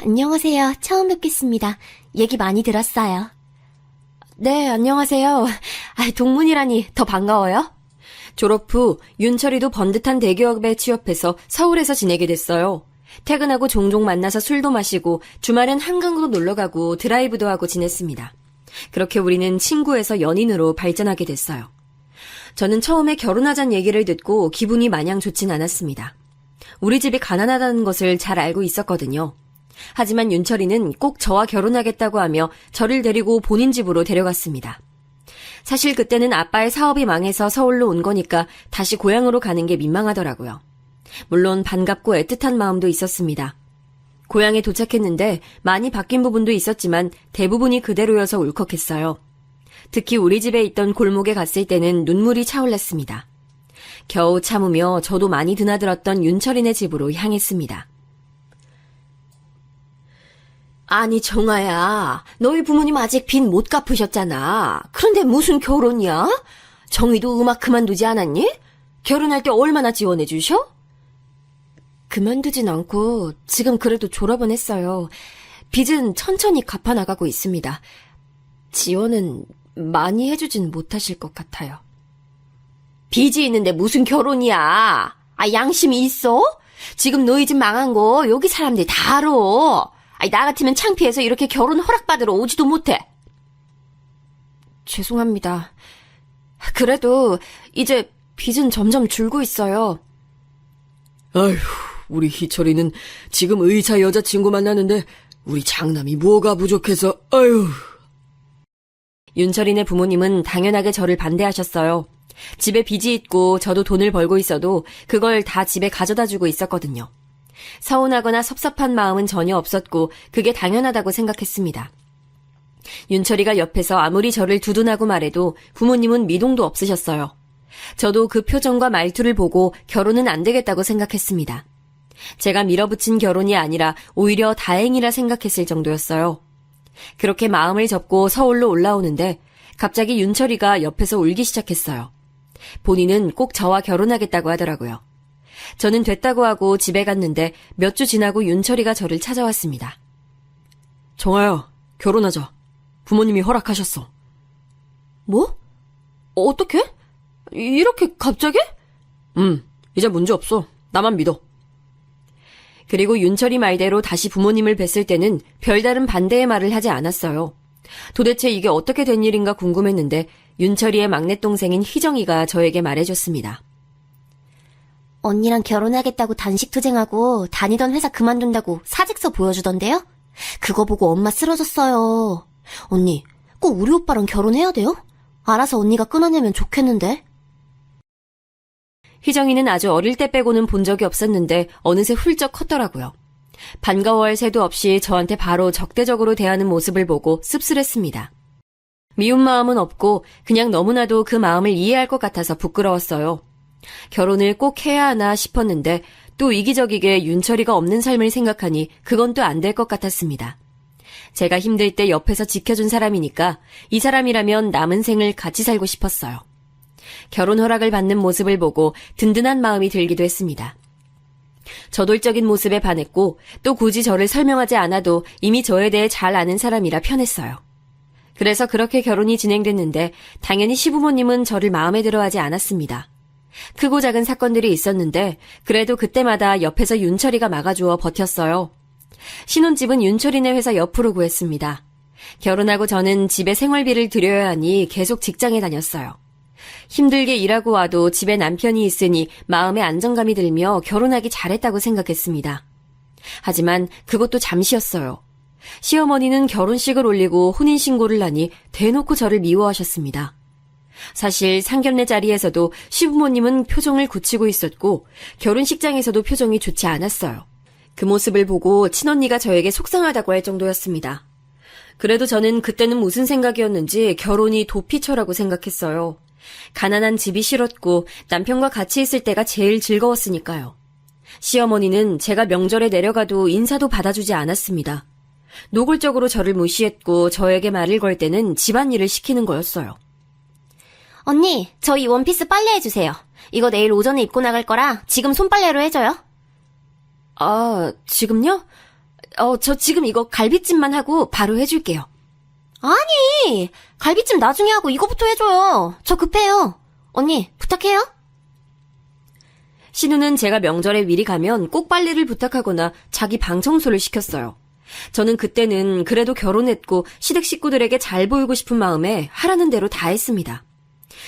안녕하세요. 처음 뵙겠습니다. 얘기 많이 들었어요. 네, 안녕하세요. 동문이라니 더 반가워요. 졸업 후 윤철이도 번듯한 대기업에 취업해서 서울에서 지내게 됐어요. 퇴근하고 종종 만나서 술도 마시고 주말엔 한강도 놀러가고 드라이브도 하고 지냈습니다. 그렇게 우리는 친구에서 연인으로 발전하게 됐어요. 저는 처음에 결혼하자는 얘기를 듣고 기분이 마냥 좋진 않았습니다. 우리 집이 가난하다는 것을 잘 알고 있었거든요. 하지만 윤철이는 꼭 저와 결혼하겠다고 하며 저를 데리고 본인 집으로 데려갔습니다. 사실 그때는 아빠의 사업이 망해서 서울로 온 거니까 다시 고향으로 가는 게 민망하더라고요. 물론 반갑고 애틋한 마음도 있었습니다. 고향에 도착했는데 많이 바뀐 부분도 있었지만 대부분이 그대로여서 울컥했어요. 특히 우리 집에 있던 골목에 갔을 때는 눈물이 차올랐습니다. 겨우 참으며 저도 많이 드나들었던 윤철이네 집으로 향했습니다. 아니 정아야, 너희 부모님 아직 빚 못 갚으셨잖아. 그런데 무슨 결혼이야? 정희도 음악 그만두지 않았니? 결혼할 때 얼마나 지원해 주셔? 그만두진 않고 지금 그래도 졸업은 했어요. 빚은 천천히 갚아나가고 있습니다. 지원은 많이 해주진 못하실 것 같아요. 빚이 있는데 무슨 결혼이야? 양심이 있어? 지금 너희 집 망한 거 여기 사람들이 다 알아. 나 같으면 창피해서 이렇게 결혼 허락받으러 오지도 못해. 죄송합니다. 그래도 이제 빚은 점점 줄고 있어요. 아휴, 우리 희철이는 지금 의사 여자친구 만나는데 우리 장남이 뭐가 부족해서, 아휴. 윤철이네 부모님은 당연하게 저를 반대하셨어요. 집에 빚이 있고 저도 돈을 벌고 있어도 그걸 다 집에 가져다 주고 있었거든요. 서운하거나 섭섭한 마음은 전혀 없었고 그게 당연하다고 생각했습니다. 윤철이가 옆에서 아무리 저를 두둔하고 말해도 부모님은 미동도 없으셨어요. 저도 그 표정과 말투를 보고 결혼은 안 되겠다고 생각했습니다. 제가 밀어붙인 결혼이 아니라 오히려 다행이라 생각했을 정도였어요. 그렇게 마음을 접고 서울로 올라오는데 갑자기 윤철이가 옆에서 울기 시작했어요. 본인은 꼭 저와 결혼하겠다고 하더라고요. 저는 됐다고 하고 집에 갔는데 몇 주 지나고 윤철이가 저를 찾아왔습니다. 정아야, 결혼하자. 부모님이 허락하셨어. 뭐? 어떻게? 이렇게 갑자기? 이제 문제 없어. 나만 믿어. 그리고 윤철이 말대로 다시 부모님을 뵀을 때는 별다른 반대의 말을 하지 않았어요. 도대체 이게 어떻게 된 일인가 궁금했는데 윤철이의 막내 동생인 희정이가 저에게 말해줬습니다. 언니랑 결혼하겠다고 단식투쟁하고 다니던 회사 그만둔다고 사직서 보여주던데요? 그거 보고 엄마 쓰러졌어요. 언니, 꼭 우리 오빠랑 결혼해야 돼요? 알아서 언니가 끊어내면 좋겠는데. 희정이는 아주 어릴 때 빼고는 본 적이 없었는데 어느새 훌쩍 컸더라고요. 반가워할 새도 없이 저한테 바로 적대적으로 대하는 모습을 보고 씁쓸했습니다. 미운 마음은 없고 그냥 너무나도 그 마음을 이해할 것 같아서 부끄러웠어요. 결혼을 꼭 해야 하나 싶었는데 또 이기적이게 윤철이가 없는 삶을 생각하니 그건 또 안 될 것 같았습니다. 제가 힘들 때 옆에서 지켜준 사람이니까 이 사람이라면 남은 생을 같이 살고 싶었어요. 결혼 허락을 받는 모습을 보고 든든한 마음이 들기도 했습니다. 저돌적인 모습에 반했고 또 굳이 저를 설명하지 않아도 이미 저에 대해 잘 아는 사람이라 편했어요. 그래서 그렇게 결혼이 진행됐는데 당연히 시부모님은 저를 마음에 들어하지 않았습니다. 크고 작은 사건들이 있었는데 그래도 그때마다 옆에서 윤철이가 막아주어 버텼어요. 신혼집은 윤철이네 회사 옆으로 구했습니다. 결혼하고 저는 집에 생활비를 들여야 하니 계속 직장에 다녔어요. 힘들게 일하고 와도 집에 남편이 있으니 마음에 안정감이 들며 결혼하기 잘했다고 생각했습니다. 하지만 그것도 잠시였어요. 시어머니는 결혼식을 올리고 혼인신고를 하니 대놓고 저를 미워하셨습니다. 사실 상견례 자리에서도 시부모님은 표정을 굳히고 있었고 결혼식장에서도 표정이 좋지 않았어요. 그 모습을 보고 친언니가 저에게 속상하다고 할 정도였습니다. 그래도 저는 그때는 무슨 생각이었는지 결혼이 도피처라고 생각했어요. 가난한 집이 싫었고 남편과 같이 있을 때가 제일 즐거웠으니까요. 시어머니는 제가 명절에 내려가도 인사도 받아주지 않았습니다. 노골적으로 저를 무시했고 저에게 말을 걸 때는 집안일을 시키는 거였어요. 언니, 저희 원피스 빨래해주세요. 이거 내일 오전에 입고 나갈 거라 지금 손빨래로 해줘요. 아, 지금요? 저 지금 이거 갈비찜만 하고 바로 해줄게요. 아니, 갈비찜 나중에 하고 이거부터 해줘요. 저 급해요. 언니, 부탁해요. 신우는 제가 명절에 미리 가면 꼭 빨래를 부탁하거나 자기 방 청소를 시켰어요. 저는 그때는 그래도 결혼했고 시댁 식구들에게 잘 보이고 싶은 마음에 하라는 대로 다 했습니다.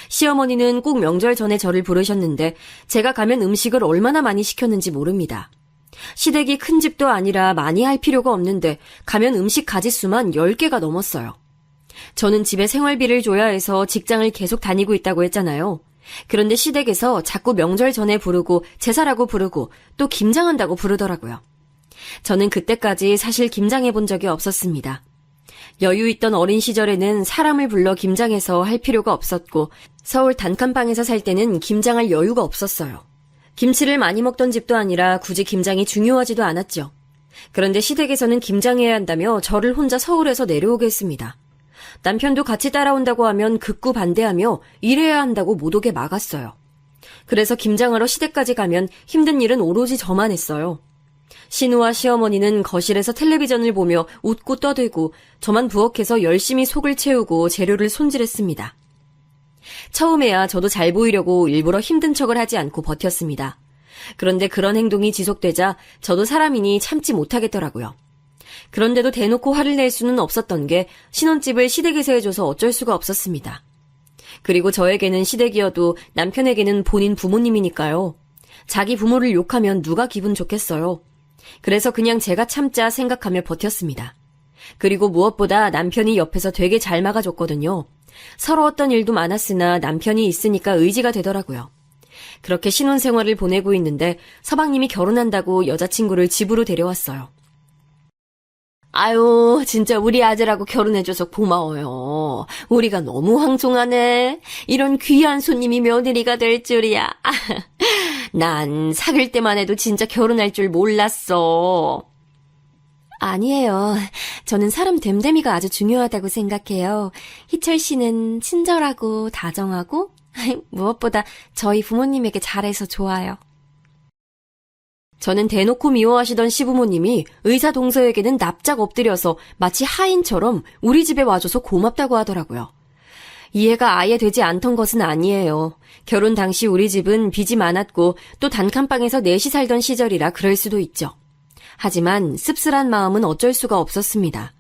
시어머니는 꼭 명절 전에 저를 부르셨는데 제가 가면 음식을 얼마나 많이 시켰는지 모릅니다. 시댁이 큰 집도 아니라 많이 할 필요가 없는데 가면 음식 가짓수만 10개가 넘었어요. 저는 집에 생활비를 줘야 해서 직장을 계속 다니고 있다고 했잖아요. 그런데 시댁에서 자꾸 명절 전에 부르고 제사라고 부르고 또 김장한다고 부르더라고요. 저는 그때까지 사실 김장해 본 적이 없었습니다. 여유 있던 어린 시절에는 사람을 불러 김장해서 할 필요가 없었고 서울 단칸방에서 살 때는 김장할 여유가 없었어요. 김치를 많이 먹던 집도 아니라 굳이 김장이 중요하지도 않았죠. 그런데 시댁에서는 김장해야 한다며 저를 혼자 서울에서 내려오게 했습니다. 남편도 같이 따라온다고 하면 극구 반대하며 일해야 한다고 못 오게 막았어요. 그래서 김장하러 시댁까지 가면 힘든 일은 오로지 저만 했어요. 신우와 시어머니는 거실에서 텔레비전을 보며 웃고 떠들고 저만 부엌에서 열심히 속을 채우고 재료를 손질했습니다. 처음에야 저도 잘 보이려고 일부러 힘든 척을 하지 않고 버텼습니다. 그런데 그런 행동이 지속되자 저도 사람이니 참지 못하겠더라고요. 그런데도 대놓고 화를 낼 수는 없었던 게 신혼집을 시댁에서 해줘서 어쩔 수가 없었습니다. 그리고 저에게는 시댁이어도 남편에게는 본인 부모님이니까요. 자기 부모를 욕하면 누가 기분 좋겠어요. 그래서 그냥 제가 참자 생각하며 버텼습니다. 그리고 무엇보다 남편이 옆에서 되게 잘 막아줬거든요. 서러웠던 일도 많았으나 남편이 있으니까 의지가 되더라고요. 그렇게 신혼생활을 보내고 있는데 서방님이 결혼한다고 여자친구를 집으로 데려왔어요. 아유, 진짜 우리 아들하고 결혼해줘서 고마워요. 우리가 너무 황송하네. 이런 귀한 손님이 며느리가 될 줄이야. 난 사귈 때만 해도 진짜 결혼할 줄 몰랐어. 아니에요. 저는 사람 됨됨이가 아주 중요하다고 생각해요. 희철 씨는 친절하고 다정하고 무엇보다 저희 부모님에게 잘해서 좋아요. 저는 대놓고 미워하시던 시부모님이 의사 동서에게는 납작 엎드려서 마치 하인처럼 우리 집에 와줘서 고맙다고 하더라고요. 이해가 아예 되지 않던 것은 아니에요. 결혼 당시 우리 집은 빚이 많았고 또 단칸방에서 넷이 살던 시절이라 그럴 수도 있죠. 하지만 씁쓸한 마음은 어쩔 수가 없었습니다.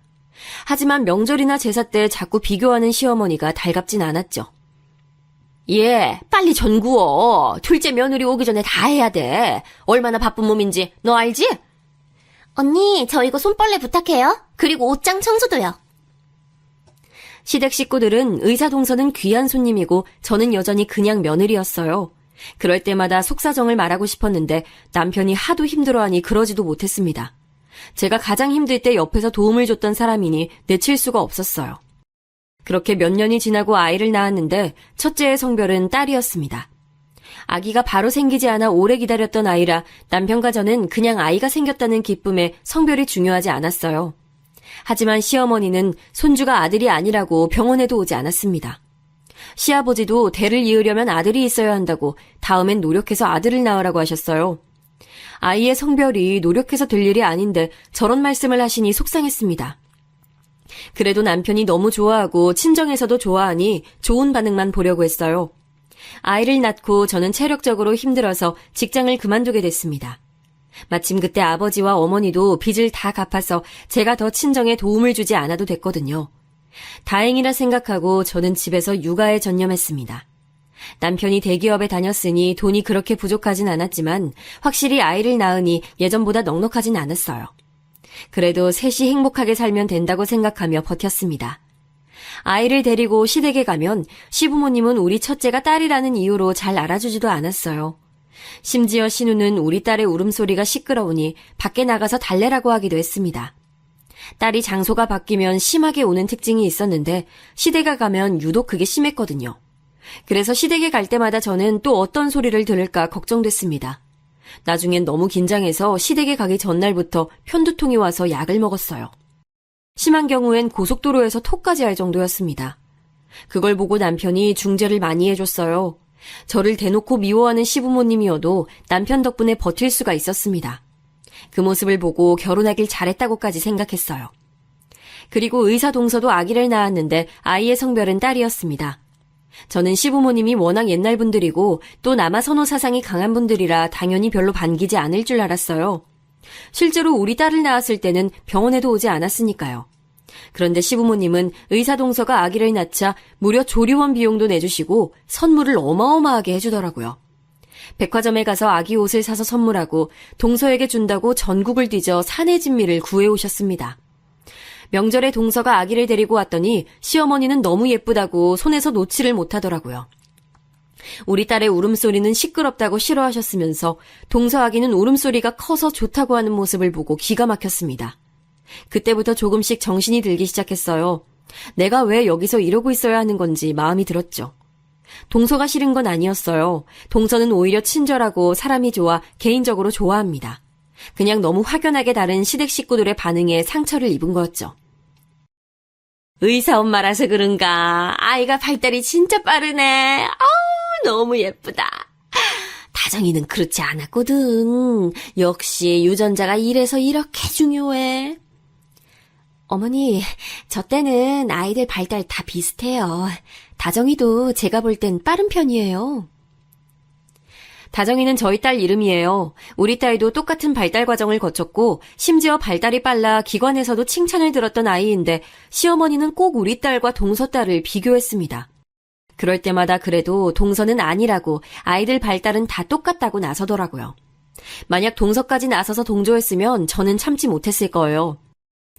하지만 명절이나 제사 때 자꾸 비교하는 시어머니가 달갑진 않았죠. 예, 빨리 전 구워. 둘째 며느리 오기 전에 다 해야 돼. 얼마나 바쁜 몸인지 너 알지? 언니, 저 이거 손빨래 부탁해요. 그리고 옷장 청소도요. 시댁 식구들은 의사 동서는 귀한 손님이고 저는 여전히 그냥 며느리였어요. 그럴 때마다 속사정을 말하고 싶었는데 남편이 하도 힘들어하니 그러지도 못했습니다. 제가 가장 힘들 때 옆에서 도움을 줬던 사람이니 내칠 수가 없었어요. 그렇게 몇 년이 지나고 아이를 낳았는데 첫째의 성별은 딸이었습니다. 아기가 바로 생기지 않아 오래 기다렸던 아이라 남편과 저는 그냥 아이가 생겼다는 기쁨에 성별이 중요하지 않았어요. 하지만 시어머니는 손주가 아들이 아니라고 병원에도 오지 않았습니다. 시아버지도 대를 이으려면 아들이 있어야 한다고 다음엔 노력해서 아들을 낳으라고 하셨어요. 아이의 성별이 노력해서 될 일이 아닌데 저런 말씀을 하시니 속상했습니다. 그래도 남편이 너무 좋아하고 친정에서도 좋아하니 좋은 반응만 보려고 했어요. 아이를 낳고 저는 체력적으로 힘들어서 직장을 그만두게 됐습니다. 마침 그때 아버지와 어머니도 빚을 다 갚아서 제가 더 친정에 도움을 주지 않아도 됐거든요. 다행이라 생각하고 저는 집에서 육아에 전념했습니다. 남편이 대기업에 다녔으니 돈이 그렇게 부족하진 않았지만 확실히 아이를 낳으니 예전보다 넉넉하진 않았어요. 그래도 셋이 행복하게 살면 된다고 생각하며 버텼습니다. 아이를 데리고 시댁에 가면 시부모님은 우리 첫째가 딸이라는 이유로 잘 알아주지도 않았어요. 심지어 신우는 우리 딸의 울음소리가 시끄러우니 밖에 나가서 달래라고 하기도 했습니다. 딸이 장소가 바뀌면 심하게 우는 특징이 있었는데 시댁에 가면 유독 그게 심했거든요. 그래서 시댁에 갈 때마다 저는 또 어떤 소리를 들을까 걱정됐습니다. 나중엔 너무 긴장해서 시댁에 가기 전날부터 편두통이 와서 약을 먹었어요. 심한 경우엔 고속도로에서 토까지 할 정도였습니다. 그걸 보고 남편이 중재를 많이 해줬어요. 저를 대놓고 미워하는 시부모님이어도 남편 덕분에 버틸 수가 있었습니다. 그 모습을 보고 결혼하길 잘했다고까지 생각했어요. 그리고 의사 동서도 아기를 낳았는데 아이의 성별은 딸이었습니다. 저는 시부모님이 워낙 옛날 분들이고 또 남아 선호 사상이 강한 분들이라 당연히 별로 반기지 않을 줄 알았어요. 실제로 우리 딸을 낳았을 때는 병원에도 오지 않았으니까요. 그런데 시부모님은 의사 동서가 아기를 낳자 무려 조리원 비용도 내주시고 선물을 어마어마하게 해주더라고요. 백화점에 가서 아기 옷을 사서 선물하고 동서에게 준다고 전국을 뒤져 사내 진미를 구해오셨습니다. 명절에 동서가 아기를 데리고 왔더니 시어머니는 너무 예쁘다고 손에서 놓지를 못하더라고요. 우리 딸의 울음소리는 시끄럽다고 싫어하셨으면서 동서 아기는 울음소리가 커서 좋다고 하는 모습을 보고 기가 막혔습니다. 그때부터 조금씩 정신이 들기 시작했어요. 내가 왜 여기서 이러고 있어야 하는 건지 마음이 들었죠. 동서가 싫은 건 아니었어요. 동서는 오히려 친절하고 사람이 좋아 개인적으로 좋아합니다. 그냥 너무 확연하게 다른 시댁 식구들의 반응에 상처를 입은 거였죠. 의사 엄마라서 그런가 아이가 발달이 진짜 빠르네. 너무 예쁘다. 다정이는 그렇지 않았거든. 역시 유전자가 이래서 이렇게 중요해. 어머니, 저 때는 아이들 발달 다 비슷해요. 다정이도 제가 볼 땐 빠른 편이에요. 다정이는 저희 딸 이름이에요. 우리 딸도 똑같은 발달 과정을 거쳤고 심지어 발달이 빨라 기관에서도 칭찬을 들었던 아이인데 시어머니는 꼭 우리 딸과 동서 딸을 비교했습니다. 그럴 때마다 그래도 동서는 아니라고 아이들 발달은 다 똑같다고 나서더라고요. 만약 동서까지 나서서 동조했으면 저는 참지 못했을 거예요.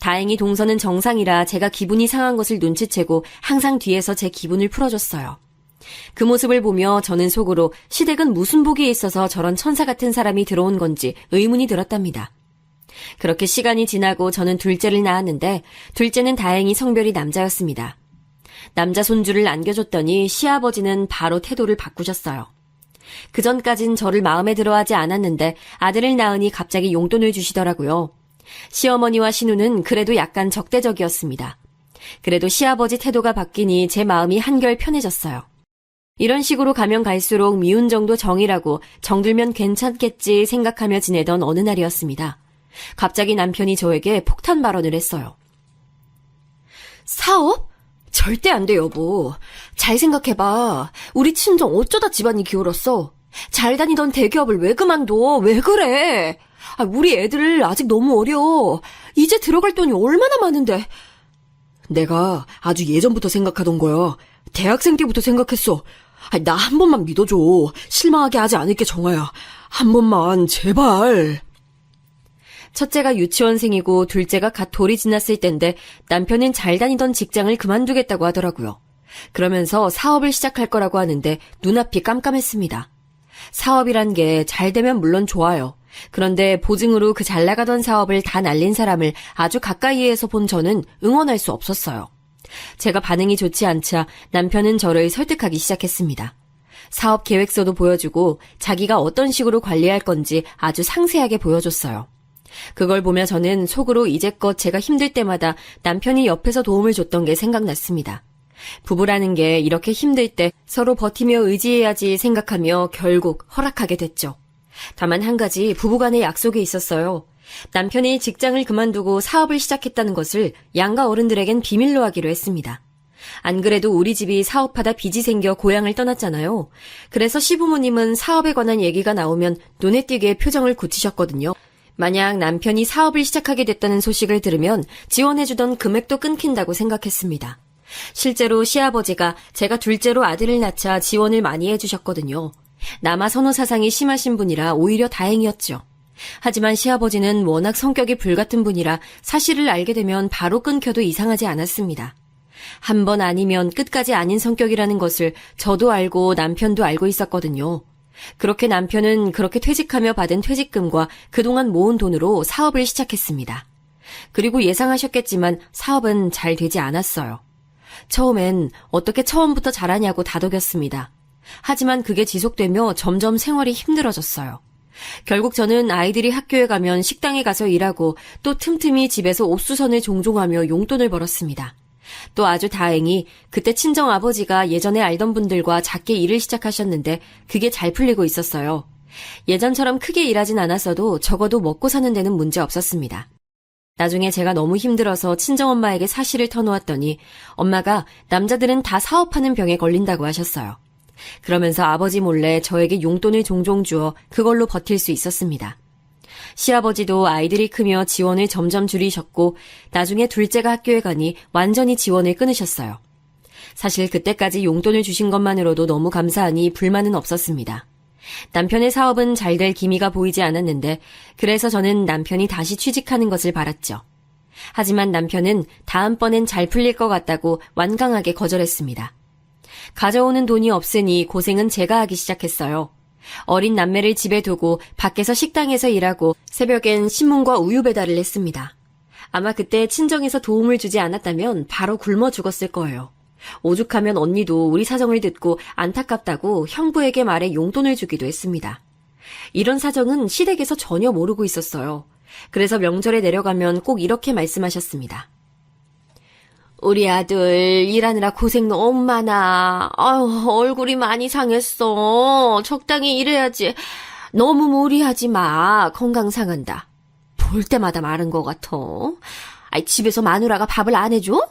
다행히 동서는 정상이라 제가 기분이 상한 것을 눈치채고 항상 뒤에서 제 기분을 풀어줬어요. 그 모습을 보며 저는 속으로 시댁은 무슨 복이 있어서 저런 천사 같은 사람이 들어온 건지 의문이 들었답니다. 그렇게 시간이 지나고 저는 둘째를 낳았는데 둘째는 다행히 성별이 남자였습니다. 남자 손주를 안겨줬더니 시아버지는 바로 태도를 바꾸셨어요. 그전까진 저를 마음에 들어하지 않았는데 아들을 낳으니 갑자기 용돈을 주시더라고요. 시어머니와 신우는 그래도 약간 적대적이었습니다. 그래도 시아버지 태도가 바뀌니 제 마음이 한결 편해졌어요. 이런 식으로 가면 갈수록 미운 정도 정이라고 정들면 괜찮겠지 생각하며 지내던 어느 날이었습니다. 갑자기 남편이 저에게 폭탄 발언을 했어요. 사업? 절대 안 돼, 여보. 잘 생각해봐. 우리 친정 어쩌다 집안이 기울었어. 잘 다니던 대기업을 왜 그만둬? 왜 그래? 우리 애들 아직 너무 어려. 이제 들어갈 돈이 얼마나 많은데. 내가 아주 예전부터 생각하던 거야. 대학생 때부터 생각했어. 나 한 번만 믿어줘. 실망하게 하지 않을게, 정아야. 한 번만, 제발. 첫째가 유치원생이고 둘째가 갓 돌이 지났을 땐데 남편은 잘 다니던 직장을 그만두겠다고 하더라고요. 그러면서 사업을 시작할 거라고 하는데 눈앞이 깜깜했습니다. 사업이란 게 잘 되면 물론 좋아요. 그런데 보증으로 그 잘 나가던 사업을 다 날린 사람을 아주 가까이에서 본 저는 응원할 수 없었어요. 제가 반응이 좋지 않자 남편은 저를 설득하기 시작했습니다. 사업 계획서도 보여주고 자기가 어떤 식으로 관리할 건지 아주 상세하게 보여줬어요. 그걸 보며 저는 속으로 이제껏 제가 힘들 때마다 남편이 옆에서 도움을 줬던 게 생각났습니다. 부부라는 게 이렇게 힘들 때 서로 버티며 의지해야지 생각하며 결국 허락하게 됐죠. 다만 한 가지 부부간의 약속이 있었어요. 남편이 직장을 그만두고 사업을 시작했다는 것을 양가 어른들에겐 비밀로 하기로 했습니다. 안 그래도 우리 집이 사업하다 빚이 생겨 고향을 떠났잖아요. 그래서 시부모님은 사업에 관한 얘기가 나오면 눈에 띄게 표정을 굳히셨거든요. 만약 남편이 사업을 시작하게 됐다는 소식을 들으면 지원해주던 금액도 끊긴다고 생각했습니다. 실제로 시아버지가 제가 둘째로 아들을 낳자 지원을 많이 해주셨거든요. 남아 선호 사상이 심하신 분이라 오히려 다행이었죠. 하지만 시아버지는 워낙 성격이 불같은 분이라 사실을 알게 되면 바로 끊겨도 이상하지 않았습니다. 한 번 아니면 끝까지 아닌 성격이라는 것을 저도 알고 남편도 알고 있었거든요. 그렇게 남편은 그렇게 퇴직하며 받은 퇴직금과 그동안 모은 돈으로 사업을 시작했습니다. 그리고 예상하셨겠지만 사업은 잘 되지 않았어요. 처음엔 어떻게 처음부터 잘하냐고 다독였습니다. 하지만 그게 지속되며 점점 생활이 힘들어졌어요. 결국 저는 아이들이 학교에 가면 식당에 가서 일하고 또 틈틈이 집에서 옥수선을 종종 하며 용돈을 벌었습니다. 또 아주 다행히 그때 친정아버지가 예전에 알던 분들과 작게 일을 시작하셨는데 그게 잘 풀리고 있었어요. 예전처럼 크게 일하진 않았어도 적어도 먹고 사는 데는 문제 없었습니다. 나중에 제가 너무 힘들어서 친정엄마에게 사실을 터놓았더니 엄마가 남자들은 다 사업하는 병에 걸린다고 하셨어요. 그러면서 아버지 몰래 저에게 용돈을 종종 주어 그걸로 버틸 수 있었습니다. 시아버지도 아이들이 크며 지원을 점점 줄이셨고 나중에 둘째가 학교에 가니 완전히 지원을 끊으셨어요. 사실 그때까지 용돈을 주신 것만으로도 너무 감사하니 불만은 없었습니다. 남편의 사업은 잘 될 기미가 보이지 않았는데 그래서 저는 남편이 다시 취직하는 것을 바랐죠. 하지만 남편은 다음번엔 잘 풀릴 것 같다고 완강하게 거절했습니다. 가져오는 돈이 없으니 고생은 제가 하기 시작했어요. 어린 남매를 집에 두고 밖에서 식당에서 일하고 새벽엔 신문과 우유 배달을 했습니다. 아마 그때 친정에서 도움을 주지 않았다면 바로 굶어 죽었을 거예요. 오죽하면 언니도 우리 사정을 듣고 안타깝다고 형부에게 말해 용돈을 주기도 했습니다. 이런 사정은 시댁에서 전혀 모르고 있었어요. 그래서 명절에 내려가면 꼭 이렇게 말씀하셨습니다. 우리 아들 일하느라 고생 너무 많아. 아유, 얼굴이 많이 상했어. 적당히 일해야지. 너무 무리하지 마. 건강 상한다. 볼 때마다 마른 것 같아. 아이, 집에서 마누라가 밥을 안 해줘?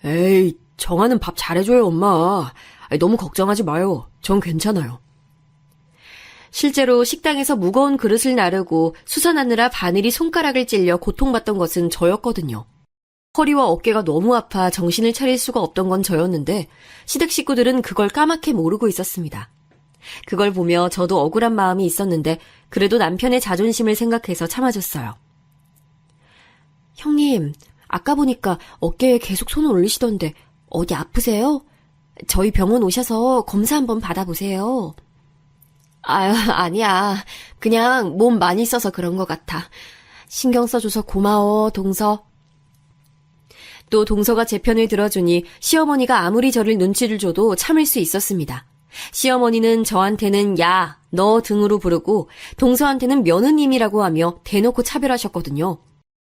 에이, 정아는 밥 잘해줘요, 엄마. 아이, 너무 걱정하지 마요. 전 괜찮아요. 실제로 식당에서 무거운 그릇을 나르고 수선하느라 바늘이 손가락을 찔려 고통받던 것은 저였거든요. 허리와 어깨가 너무 아파 정신을 차릴 수가 없던 건 저였는데 시댁 식구들은 그걸 까맣게 모르고 있었습니다. 그걸 보며 저도 억울한 마음이 있었는데 그래도 남편의 자존심을 생각해서 참아줬어요. 형님, 아까 보니까 어깨에 계속 손을 올리시던데 어디 아프세요? 저희 병원 오셔서 검사 한번 받아보세요. 아유, 아니야. 그냥 몸 많이 써서 그런 것 같아. 신경 써줘서 고마워, 동서. 또 동서가 제 편을 들어주니 시어머니가 아무리 저를 눈치를 줘도 참을 수 있었습니다. 시어머니는 저한테는 야, 너 등으로 부르고 동서한테는 며느님이라고 하며 대놓고 차별하셨거든요.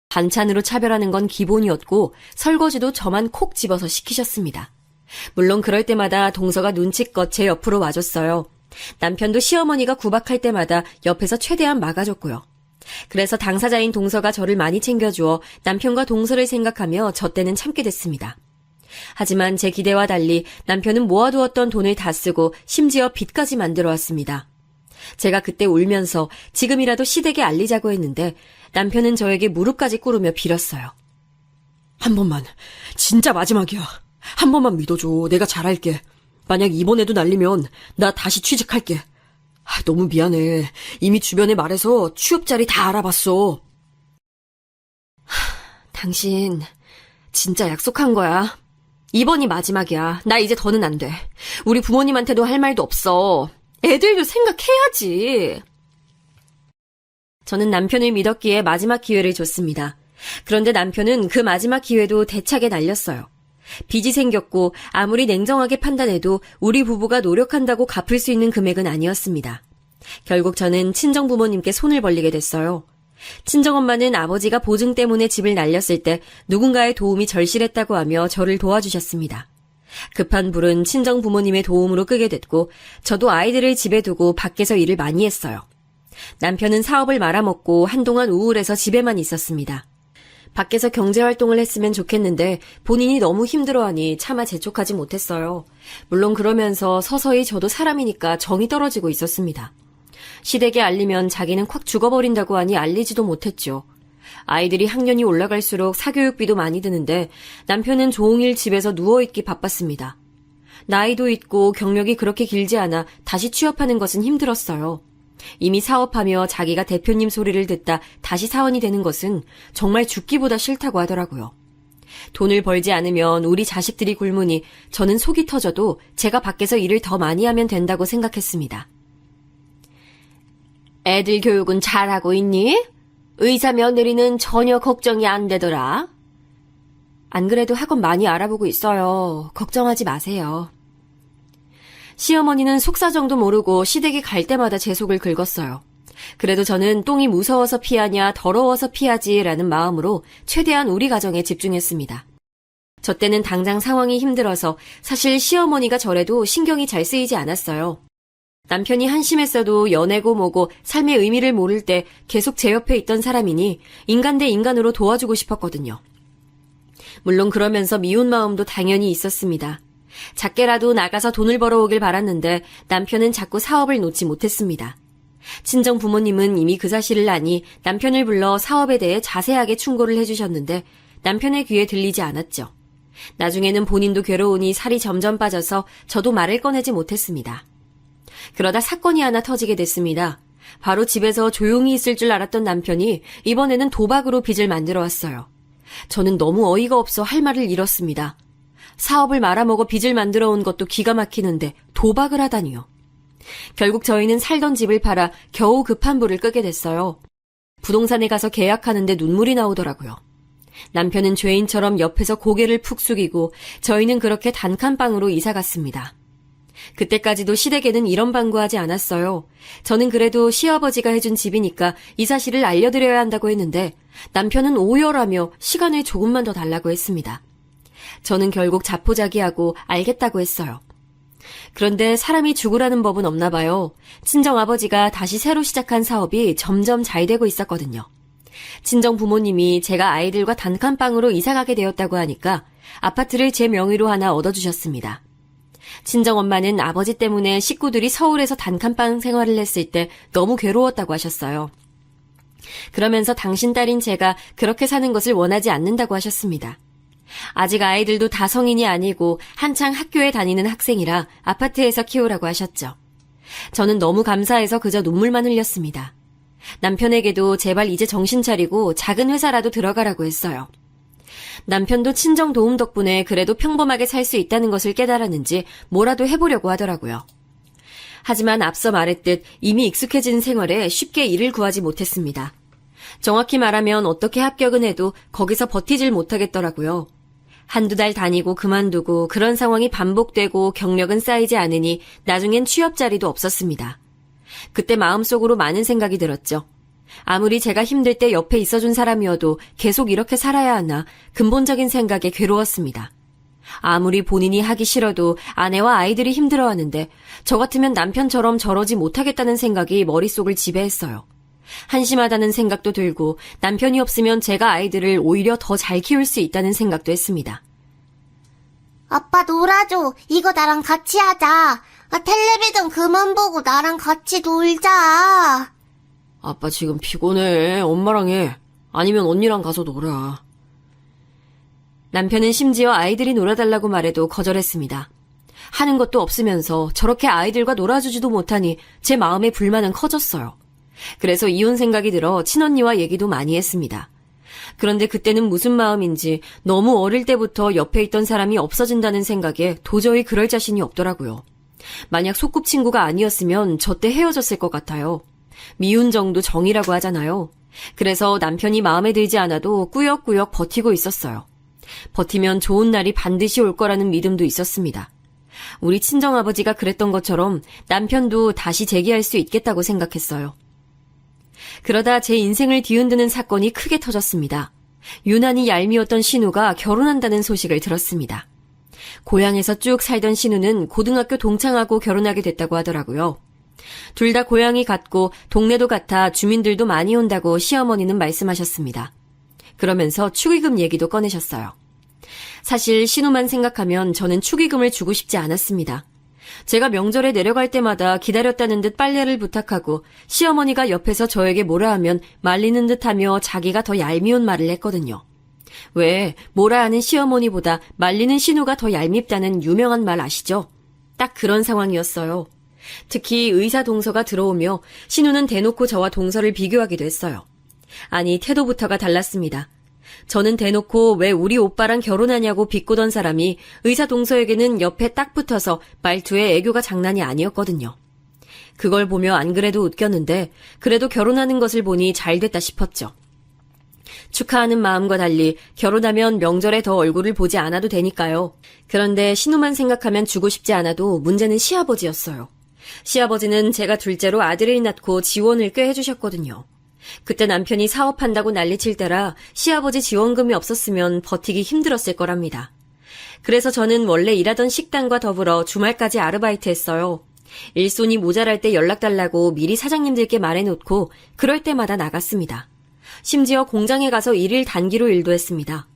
반찬으로 차별하는 건 기본이었고 설거지도 저만 콕 집어서 시키셨습니다. 물론 그럴 때마다 동서가 눈치껏 제 옆으로 와줬어요. 남편도 시어머니가 구박할 때마다 옆에서 최대한 막아줬고요. 그래서 당사자인 동서가 저를 많이 챙겨주어 남편과 동서를 생각하며 저 때는 참게 됐습니다. 하지만 제 기대와 달리 남편은 모아두었던 돈을 다 쓰고 심지어 빚까지 만들어 왔습니다. 제가 그때 울면서 지금이라도 시댁에 알리자고 했는데 남편은 저에게 무릎까지 꿇으며 빌었어요. 한 번만, 진짜 마지막이야. 한 번만 믿어줘. 내가 잘할게. 만약 이번에도 날리면 나 다시 취직할게. 너무 미안해. 이미 주변에 말해서 취업 자리 다 알아봤어. 당신 진짜 약속한 거야. 이번이 마지막이야. 나 이제 더는 안 돼. 우리 부모님한테도 할 말도 없어. 애들도 생각해야지. 저는 남편을 믿었기에 마지막 기회를 줬습니다. 그런데 남편은 그 마지막 기회도 대차게 날렸어요. 빚이 생겼고 아무리 냉정하게 판단해도 우리 부부가 노력한다고 갚을 수 있는 금액은 아니었습니다. 결국 저는 친정부모님께 손을 벌리게 됐어요. 친정엄마는 아버지가 보증 때문에 집을 날렸을 때 누군가의 도움이 절실했다고 하며 저를 도와주셨습니다. 급한 불은 친정부모님의 도움으로 끄게 됐고 저도 아이들을 집에 두고 밖에서 일을 많이 했어요. 남편은 사업을 말아먹고 한동안 우울해서 집에만 있었습니다. 밖에서 경제활동을 했으면 좋겠는데 본인이 너무 힘들어하니 차마 재촉하지 못했어요. 물론 그러면서 서서히 저도 사람이니까 정이 떨어지고 있었습니다. 시댁에 알리면 자기는 콱 죽어버린다고 하니 알리지도 못했죠. 아이들이 학년이 올라갈수록 사교육비도 많이 드는데 남편은 종일 집에서 누워있기 바빴습니다. 나이도 있고 경력이 그렇게 길지 않아 다시 취업하는 것은 힘들었어요. 이미 사업하며 자기가 대표님 소리를 듣다 다시 사원이 되는 것은 정말 죽기보다 싫다고 하더라고요. 돈을 벌지 않으면 우리 자식들이 굶으니 저는 속이 터져도 제가 밖에서 일을 더 많이 하면 된다고 생각했습니다. 애들 교육은 잘하고 있니? 의사 며느리는 전혀 걱정이 안 되더라. 안 그래도 학원 많이 알아보고 있어요. 걱정하지 마세요. 시어머니는 속사정도 모르고 시댁에 갈 때마다 제 속을 긁었어요. 그래도 저는 똥이 무서워서 피하냐 더러워서 피하지라는 마음으로 최대한 우리 가정에 집중했습니다. 저 때는 당장 상황이 힘들어서 사실 시어머니가 저래도 신경이 잘 쓰이지 않았어요. 남편이 한심했어도 연애고 뭐고 삶의 의미를 모를 때 계속 제 옆에 있던 사람이니 인간 대 인간으로 도와주고 싶었거든요. 물론 그러면서 미운 마음도 당연히 있었습니다. 작게라도 나가서 돈을 벌어오길 바랐는데 남편은 자꾸 사업을 놓지 못했습니다. 친정 부모님은 이미 그 사실을 아니 남편을 불러 사업에 대해 자세하게 충고를 해주셨는데 남편의 귀에 들리지 않았죠. 나중에는 본인도 괴로우니 살이 점점 빠져서 저도 말을 꺼내지 못했습니다. 그러다 사건이 하나 터지게 됐습니다. 바로 집에서 조용히 있을 줄 알았던 남편이 이번에는 도박으로 빚을 만들어 왔어요. 저는 너무 어이가 없어 할 말을 잃었습니다. 사업을 말아먹어 빚을 만들어 온 것도 기가 막히는데 도박을 하다니요. 결국 저희는 살던 집을 팔아 겨우 급한 불을 끄게 됐어요. 부동산에 가서 계약하는데 눈물이 나오더라고요. 남편은 죄인처럼 옆에서 고개를 푹 숙이고 저희는 그렇게 단칸방으로 이사 갔습니다. 그때까지도 시댁에는 이런 방구하지 않았어요. 저는 그래도 시아버지가 해준 집이니까 이 사실을 알려드려야 한다고 했는데 남편은 오열하며 시간을 조금만 더 달라고 했습니다. 저는 결국 자포자기하고 알겠다고 했어요. 그런데 사람이 죽으라는 법은 없나 봐요. 친정아버지가 다시 새로 시작한 사업이 점점 잘 되고 있었거든요. 친정 부모님이 제가 아이들과 단칸방으로 이사가게 되었다고 하니까 아파트를 제 명의로 하나 얻어주셨습니다. 친정엄마는 아버지 때문에 식구들이 서울에서 단칸방 생활을 했을 때 너무 괴로웠다고 하셨어요. 그러면서 당신 딸인 제가 그렇게 사는 것을 원하지 않는다고 하셨습니다. 아직 아이들도 다 성인이 아니고 한창 학교에 다니는 학생이라 아파트에서 키우라고 하셨죠. 저는 너무 감사해서 그저 눈물만 흘렸습니다. 남편에게도 제발 이제 정신 차리고 작은 회사라도 들어가라고 했어요. 남편도 친정 도움 덕분에 그래도 평범하게 살 수 있다는 것을 깨달았는지 뭐라도 해보려고 하더라고요. 하지만 앞서 말했듯 이미 익숙해진 생활에 쉽게 일을 구하지 못했습니다. 정확히 말하면 어떻게 합격은 해도 거기서 버티질 못하겠더라고요. 한두 달 다니고 그만두고 그런 상황이 반복되고 경력은 쌓이지 않으니 나중엔 취업 자리도 없었습니다. 그때 마음속으로 많은 생각이 들었죠. 아무리 제가 힘들 때 옆에 있어준 사람이어도 계속 이렇게 살아야 하나 근본적인 생각에 괴로웠습니다. 아무리 본인이 하기 싫어도 아내와 아이들이 힘들어하는데 저 같으면 남편처럼 저러지 못하겠다는 생각이 머릿속을 지배했어요. 한심하다는 생각도 들고 남편이 없으면 제가 아이들을 오히려 더 잘 키울 수 있다는 생각도 했습니다. 아빠 놀아줘. 이거 나랑 같이 하자. 텔레비전 그만 보고 나랑 같이 놀자. 아빠 지금 피곤해. 엄마랑 해. 아니면 언니랑 가서 놀아. 남편은 심지어 아이들이 놀아달라고 말해도 거절했습니다. 하는 것도 없으면서 저렇게 아이들과 놀아주지도 못하니 제 마음의 불만은 커졌어요. 그래서 이혼 생각이 들어 친언니와 얘기도 많이 했습니다. 그런데 그때는 무슨 마음인지 너무 어릴 때부터 옆에 있던 사람이 없어진다는 생각에 도저히 그럴 자신이 없더라고요. 만약 소꿉친구가 아니었으면 저 때 헤어졌을 것 같아요. 미운 정도 정이라고 하잖아요. 그래서 남편이 마음에 들지 않아도 꾸역꾸역 버티고 있었어요. 버티면 좋은 날이 반드시 올 거라는 믿음도 있었습니다. 우리 친정아버지가 그랬던 것처럼 남편도 다시 재기할 수 있겠다고 생각했어요. 그러다 제 인생을 뒤흔드는 사건이 크게 터졌습니다. 유난히 얄미웠던 신우가 결혼한다는 소식을 들었습니다. 고향에서 쭉 살던 신우는 고등학교 동창하고 결혼하게 됐다고 하더라고요. 둘 다 고향이 같고 동네도 같아 주민들도 많이 온다고 시어머니는 말씀하셨습니다. 그러면서 축의금 얘기도 꺼내셨어요. 사실 신우만 생각하면 저는 축의금을 주고 싶지 않았습니다. 제가 명절에 내려갈 때마다 기다렸다는 듯 빨래를 부탁하고 시어머니가 옆에서 저에게 뭐라 하면 말리는 듯하며 자기가 더 얄미운 말을 했거든요. 왜 뭐라 하는 시어머니보다 말리는 신우가 더 얄밉다는 유명한 말 아시죠? 딱 그런 상황이었어요. 특히 의사 동서가 들어오며 신우는 대놓고 저와 동서를 비교하기도 했어요. 아니 태도부터가 달랐습니다. 저는 대놓고 왜 우리 오빠랑 결혼하냐고 비꼬던 사람이 의사 동서에게는 옆에 딱 붙어서 말투에 애교가 장난이 아니었거든요. 그걸 보며 안 그래도 웃겼는데 그래도 결혼하는 것을 보니 잘 됐다 싶었죠. 축하하는 마음과 달리 결혼하면 명절에 더 얼굴을 보지 않아도 되니까요. 그런데 신우만 생각하면 주고 싶지 않아도 문제는 시아버지였어요. 시아버지는 제가 둘째로 아들을 낳고 지원을 꽤 해주셨거든요. 그때 남편이 사업한다고 난리칠 때라 시아버지 지원금이 없었으면 버티기 힘들었을 거랍니다. 그래서 저는 원래 일하던 식당과 더불어 주말까지 아르바이트 했어요. 일손이 모자랄 때 연락달라고 미리 사장님들께 말해놓고 그럴 때마다 나갔습니다. 심지어 공장에 가서 일일 단기로 일도 했습니다.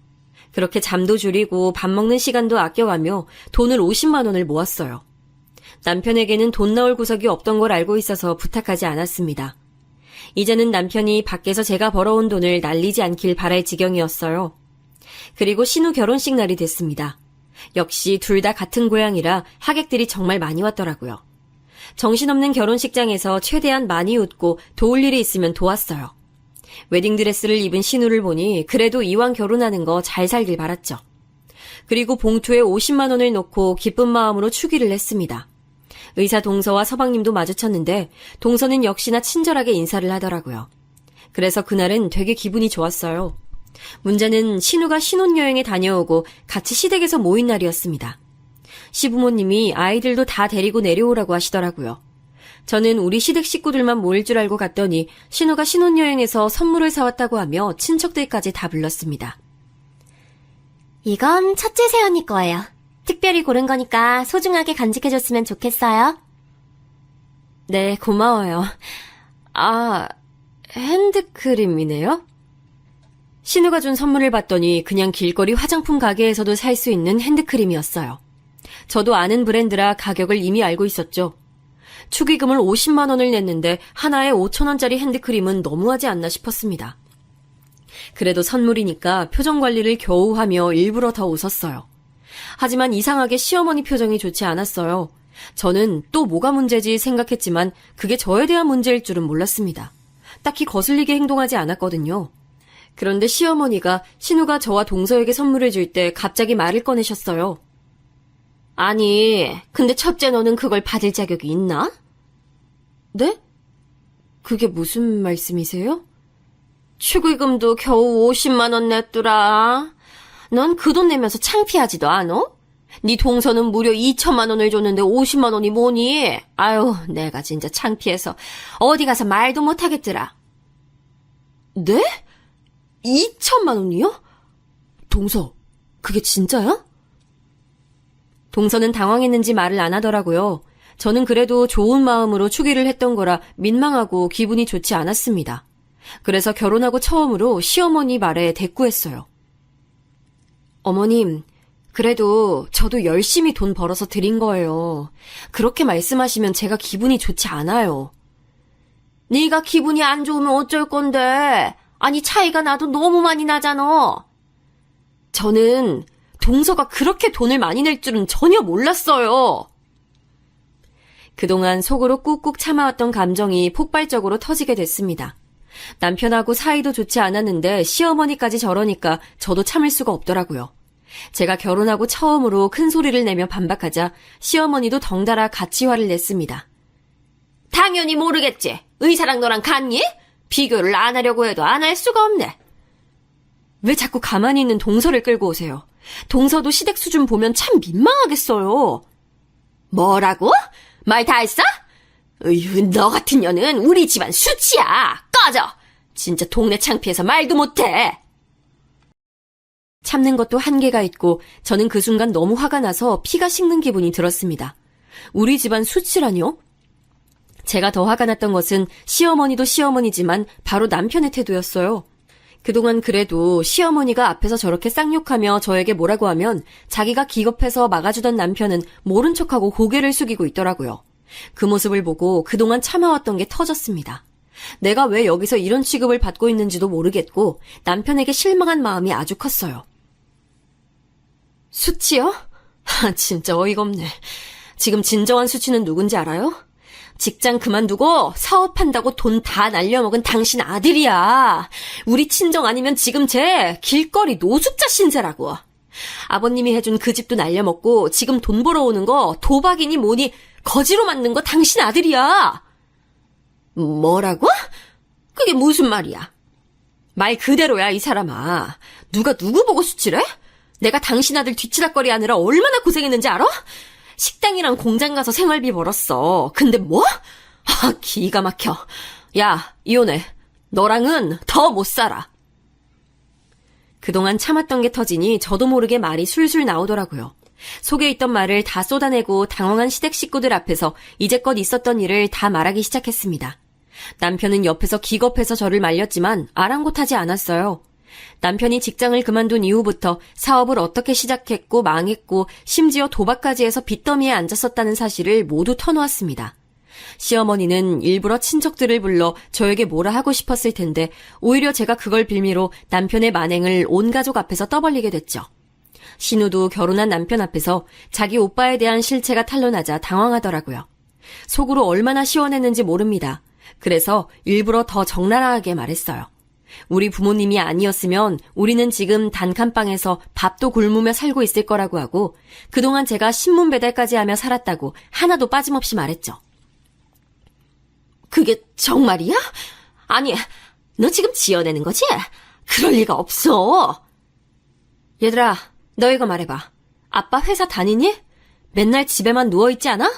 그렇게 잠도 줄이고 밥 먹는 시간도 아껴가며 돈을 50만 원을 모았어요. 남편에게는 돈 나올 구석이 없던 걸 알고 있어서 부탁하지 않았습니다. 이제는 남편이 밖에서 제가 벌어온 돈을 날리지 않길 바랄 지경이었어요. 그리고 신우 결혼식 날이 됐습니다. 역시 둘 다 같은 고향이라 하객들이 정말 많이 왔더라고요. 정신없는 결혼식장에서 최대한 많이 웃고 도울 일이 있으면 도왔어요. 웨딩드레스를 입은 신우를 보니 그래도 이왕 결혼하는 거 잘 살길 바랐죠. 그리고 봉투에 50만 원을 넣고 기쁜 마음으로 추기를 했습니다. 의사 동서와 서방님도 마주쳤는데 동서는 역시나 친절하게 인사를 하더라고요. 그래서 그날은 되게 기분이 좋았어요. 문제는 신우가 신혼여행에 다녀오고 같이 시댁에서 모인 날이었습니다. 시부모님이 아이들도 다 데리고 내려오라고 하시더라고요. 저는 우리 시댁 식구들만 모일 줄 알고 갔더니 신우가 신혼여행에서 선물을 사왔다고 하며 친척들까지 다 불렀습니다. 이건 첫째 새언니 거예요. 특별히 고른 거니까 소중하게 간직해줬으면 좋겠어요. 네, 고마워요. 아, 핸드크림이네요? 신우가 준 선물을 봤더니 그냥 길거리 화장품 가게에서도 살 수 있는 핸드크림이었어요. 저도 아는 브랜드라 가격을 이미 알고 있었죠. 축의금을 50만 원을 냈는데 하나에 5천 원짜리 핸드크림은 너무하지 않나 싶었습니다. 그래도 선물이니까 표정 관리를 겨우 하며 일부러 더 웃었어요. 하지만 이상하게 시어머니 표정이 좋지 않았어요. 저는 또 뭐가 문제지 생각했지만 그게 저에 대한 문제일 줄은 몰랐습니다. 딱히 거슬리게 행동하지 않았거든요. 그런데 시어머니가 신우가 저와 동서에게 선물을 줄 때 갑자기 말을 꺼내셨어요. 아니, 근데 첫째 너는 그걸 받을 자격이 있나? 네? 그게 무슨 말씀이세요? 축의금도 겨우 50만 원 냈더라. 넌 그 돈 내면서 창피하지도 않어? 네 동서는 무려 2천만 원을 줬는데 50만 원이 뭐니? 아유, 내가 진짜 창피해서 어디 가서 말도 못하겠더라. 네? 2천만 원이요? 동서, 그게 진짜야? 동서는 당황했는지 말을 안 하더라고요. 저는 그래도 좋은 마음으로 축의를 했던 거라 민망하고 기분이 좋지 않았습니다. 그래서 결혼하고 처음으로 시어머니 말에 대꾸했어요. 어머님, 그래도 저도 열심히 돈 벌어서 드린 거예요. 그렇게 말씀하시면 제가 기분이 좋지 않아요. 네가 기분이 안 좋으면 어쩔 건데. 아니, 차이가 나도 너무 많이 나잖아. 저는 동서가 그렇게 돈을 많이 낼 줄은 전혀 몰랐어요. 그동안 속으로 꾹꾹 참아왔던 감정이 폭발적으로 터지게 됐습니다. 남편하고 사이도 좋지 않았는데 시어머니까지 저러니까 저도 참을 수가 없더라고요. 제가 결혼하고 처음으로 큰 소리를 내며 반박하자 시어머니도 덩달아 같이 화를 냈습니다. 당연히 모르겠지. 의사랑 너랑 같니? 비교를 안 하려고 해도 안 할 수가 없네. 왜 자꾸 가만히 있는 동서를 끌고 오세요? 동서도 시댁 수준 보면 참 민망하겠어요. 뭐라고? 말 다 했어? 으유, 너 같은 년은 우리 집안 수치야. 꺼져. 진짜 동네 창피해서 말도 못해. 참는 것도 한계가 있고 저는 그 순간 너무 화가 나서 피가 식는 기분이 들었습니다. 우리 집안 수치라뇨? 제가 더 화가 났던 것은 시어머니도 시어머니지만 바로 남편의 태도였어요. 그동안 그래도 시어머니가 앞에서 저렇게 쌍욕하며 저에게 뭐라고 하면 자기가 기겁해서 막아주던 남편은 모른 척하고 고개를 숙이고 있더라고요. 그 모습을 보고 그동안 참아왔던 게 터졌습니다. 내가 왜 여기서 이런 취급을 받고 있는지도 모르겠고 남편에게 실망한 마음이 아주 컸어요. 수치요? 진짜 어이가 없네. 지금 진정한 수치는 누군지 알아요? 직장 그만두고 사업한다고 돈 다 날려먹은 당신 아들이야. 우리 친정 아니면 지금 쟤 길거리 노숙자 신세라고. 아버님이 해준 그 집도 날려먹고 지금 돈 벌어오는 거 도박이니 뭐니 거지로 만든 거 당신 아들이야. 뭐라고? 그게 무슨 말이야? 말 그대로야, 이 사람아. 누가 누구 보고 수치래? 내가 당신 아들 뒤치다거리 하느라 얼마나 고생했는지 알아? 식당이랑 공장 가서 생활비 벌었어. 근데 뭐? 기가 막혀. 야, 이혼해. 너랑은 더 못 살아. 그동안 참았던 게 터지니 저도 모르게 말이 술술 나오더라고요. 속에 있던 말을 다 쏟아내고 당황한 시댁 식구들 앞에서 이제껏 있었던 일을 다 말하기 시작했습니다. 남편은 옆에서 기겁해서 저를 말렸지만 아랑곳하지 않았어요. 남편이 직장을 그만둔 이후부터 사업을 어떻게 시작했고 망했고 심지어 도박까지 해서 빚더미에 앉았었다는 사실을 모두 터놓았습니다. 시어머니는 일부러 친척들을 불러 저에게 뭐라 하고 싶었을 텐데 오히려 제가 그걸 빌미로 남편의 만행을 온 가족 앞에서 떠벌리게 됐죠. 신우도 결혼한 남편 앞에서 자기 오빠에 대한 실체가 탄로나자 당황하더라고요. 속으로 얼마나 시원했는지 모릅니다. 그래서 일부러 더 적나라하게 말했어요. 우리 부모님이 아니었으면 우리는 지금 단칸방에서 밥도 굶으며 살고 있을 거라고 하고 그동안 제가 신문 배달까지 하며 살았다고 하나도 빠짐없이 말했죠. 그게 정말이야? 아니, 너 지금 지어내는 거지? 그럴 리가 없어. 얘들아, 너 이거 말해봐. 아빠 회사 다니니? 맨날 집에만 누워있지 않아?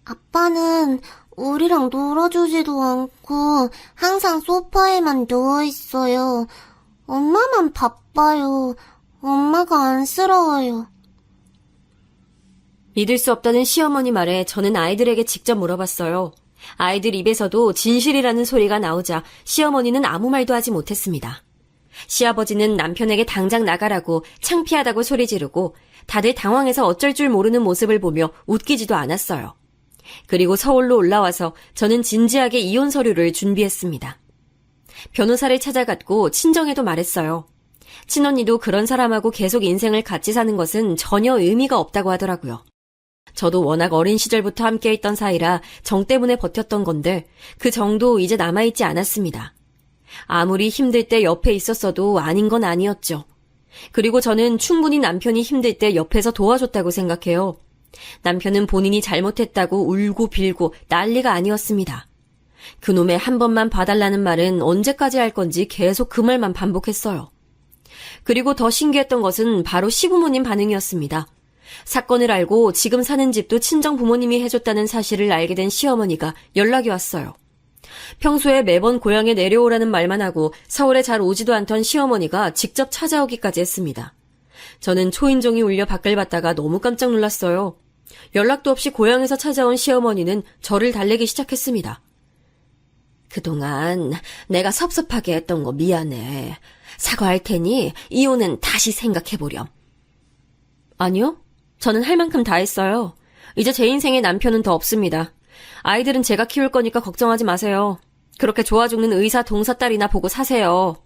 아빠는 우리랑 놀아주지도 않고 항상 소파에만 누워있어요. 엄마만 바빠요. 엄마가 안쓰러워요. 믿을 수 없다는 시어머니 말에 저는 아이들에게 직접 물어봤어요. 아이들 입에서도 진실이라는 소리가 나오자 시어머니는 아무 말도 하지 못했습니다. 시아버지는 남편에게 당장 나가라고 창피하다고 소리 지르고 다들 당황해서 어쩔 줄 모르는 모습을 보며 웃기지도 않았어요. 그리고 서울로 올라와서 저는 진지하게 이혼 서류를 준비했습니다. 변호사를 찾아갔고 친정에도 말했어요. 친언니도 그런 사람하고 계속 인생을 같이 사는 것은 전혀 의미가 없다고 하더라고요. 저도 워낙 어린 시절부터 함께 있던 사이라 정 때문에 버텼던 건데 그 정도 이제 남아있지 않았습니다. 아무리 힘들 때 옆에 있었어도 아닌 건 아니었죠. 그리고 저는 충분히 남편이 힘들 때 옆에서 도와줬다고 생각해요. 남편은 본인이 잘못했다고 울고 빌고 난리가 아니었습니다. 그놈의 한 번만 봐달라는 말은 언제까지 할 건지 계속 그 말만 반복했어요. 그리고 더 신기했던 것은 바로 시부모님 반응이었습니다. 사건을 알고 지금 사는 집도 친정 부모님이 해줬다는 사실을 알게 된 시어머니가 연락이 왔어요. 평소에 매번 고향에 내려오라는 말만 하고 서울에 잘 오지도 않던 시어머니가 직접 찾아오기까지 했습니다. 저는 초인종이 울려 밖을 봤다가 너무 깜짝 놀랐어요. 연락도 없이 고향에서 찾아온 시어머니는 저를 달래기 시작했습니다. 그동안 내가 섭섭하게 했던 거 미안해. 사과할 테니 이혼은 다시 생각해보렴. 아니요. 저는 할 만큼 다 했어요. 이제 제 인생에 남편은 더 없습니다. 아이들은 제가 키울 거니까 걱정하지 마세요. 그렇게 좋아 죽는 의사 동서딸이나 보고 사세요.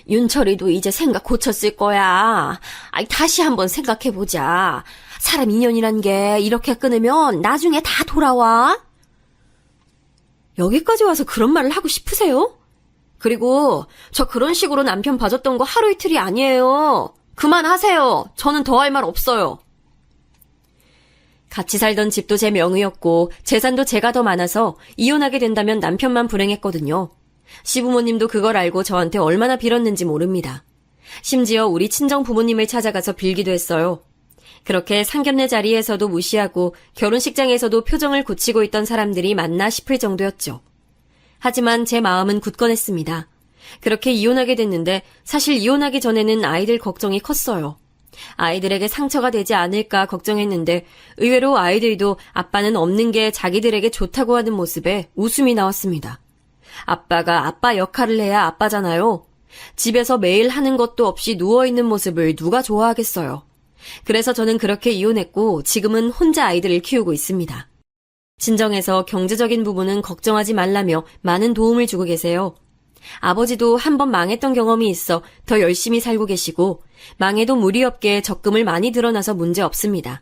윤철이도 이제 생각 고쳤을 거야. 다시 한번 생각해보자. 사람 인연이란 게 이렇게 끊으면 나중에 다 돌아와. 여기까지 와서 그런 말을 하고 싶으세요? 그리고 저 그런 식으로 남편 봐줬던 거 하루 이틀이 아니에요. 그만하세요. 저는 더 할 말 없어요. 같이 살던 집도 제 명의였고 재산도 제가 더 많아서 이혼하게 된다면 남편만 불행했거든요. 시부모님도 그걸 알고 저한테 얼마나 빌었는지 모릅니다. 심지어 우리 친정 부모님을 찾아가서 빌기도 했어요. 그렇게 상견례 자리에서도 무시하고 결혼식장에서도 표정을 굳히고 있던 사람들이 맞나 싶을 정도였죠. 하지만 제 마음은 굳건했습니다. 그렇게 이혼하게 됐는데 사실 이혼하기 전에는 아이들 걱정이 컸어요. 아이들에게 상처가 되지 않을까 걱정했는데 의외로 아이들도 아빠는 없는 게 자기들에게 좋다고 하는 모습에 웃음이 나왔습니다. 아빠가 아빠 역할을 해야 아빠잖아요. 집에서 매일 하는 것도 없이 누워있는 모습을 누가 좋아하겠어요. 그래서 저는 그렇게 이혼했고 지금은 혼자 아이들을 키우고 있습니다. 친정에서 경제적인 부분은 걱정하지 말라며 많은 도움을 주고 계세요. 아버지도 한번 망했던 경험이 있어 더 열심히 살고 계시고 망해도 무리 없게 적금을 많이 들어놔서 문제 없습니다.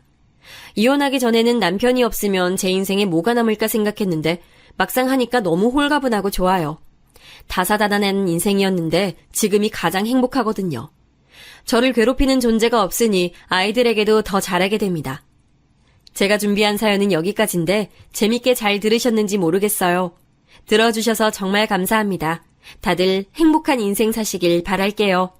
이혼하기 전에는 남편이 없으면 제 인생에 뭐가 남을까 생각했는데 막상 하니까 너무 홀가분하고 좋아요. 다사다난한 인생이었는데 지금이 가장 행복하거든요. 저를 괴롭히는 존재가 없으니 아이들에게도 더 잘하게 됩니다. 제가 준비한 사연은 여기까지인데 재밌게 잘 들으셨는지 모르겠어요. 들어주셔서 정말 감사합니다. 다들 행복한 인생 사시길 바랄게요.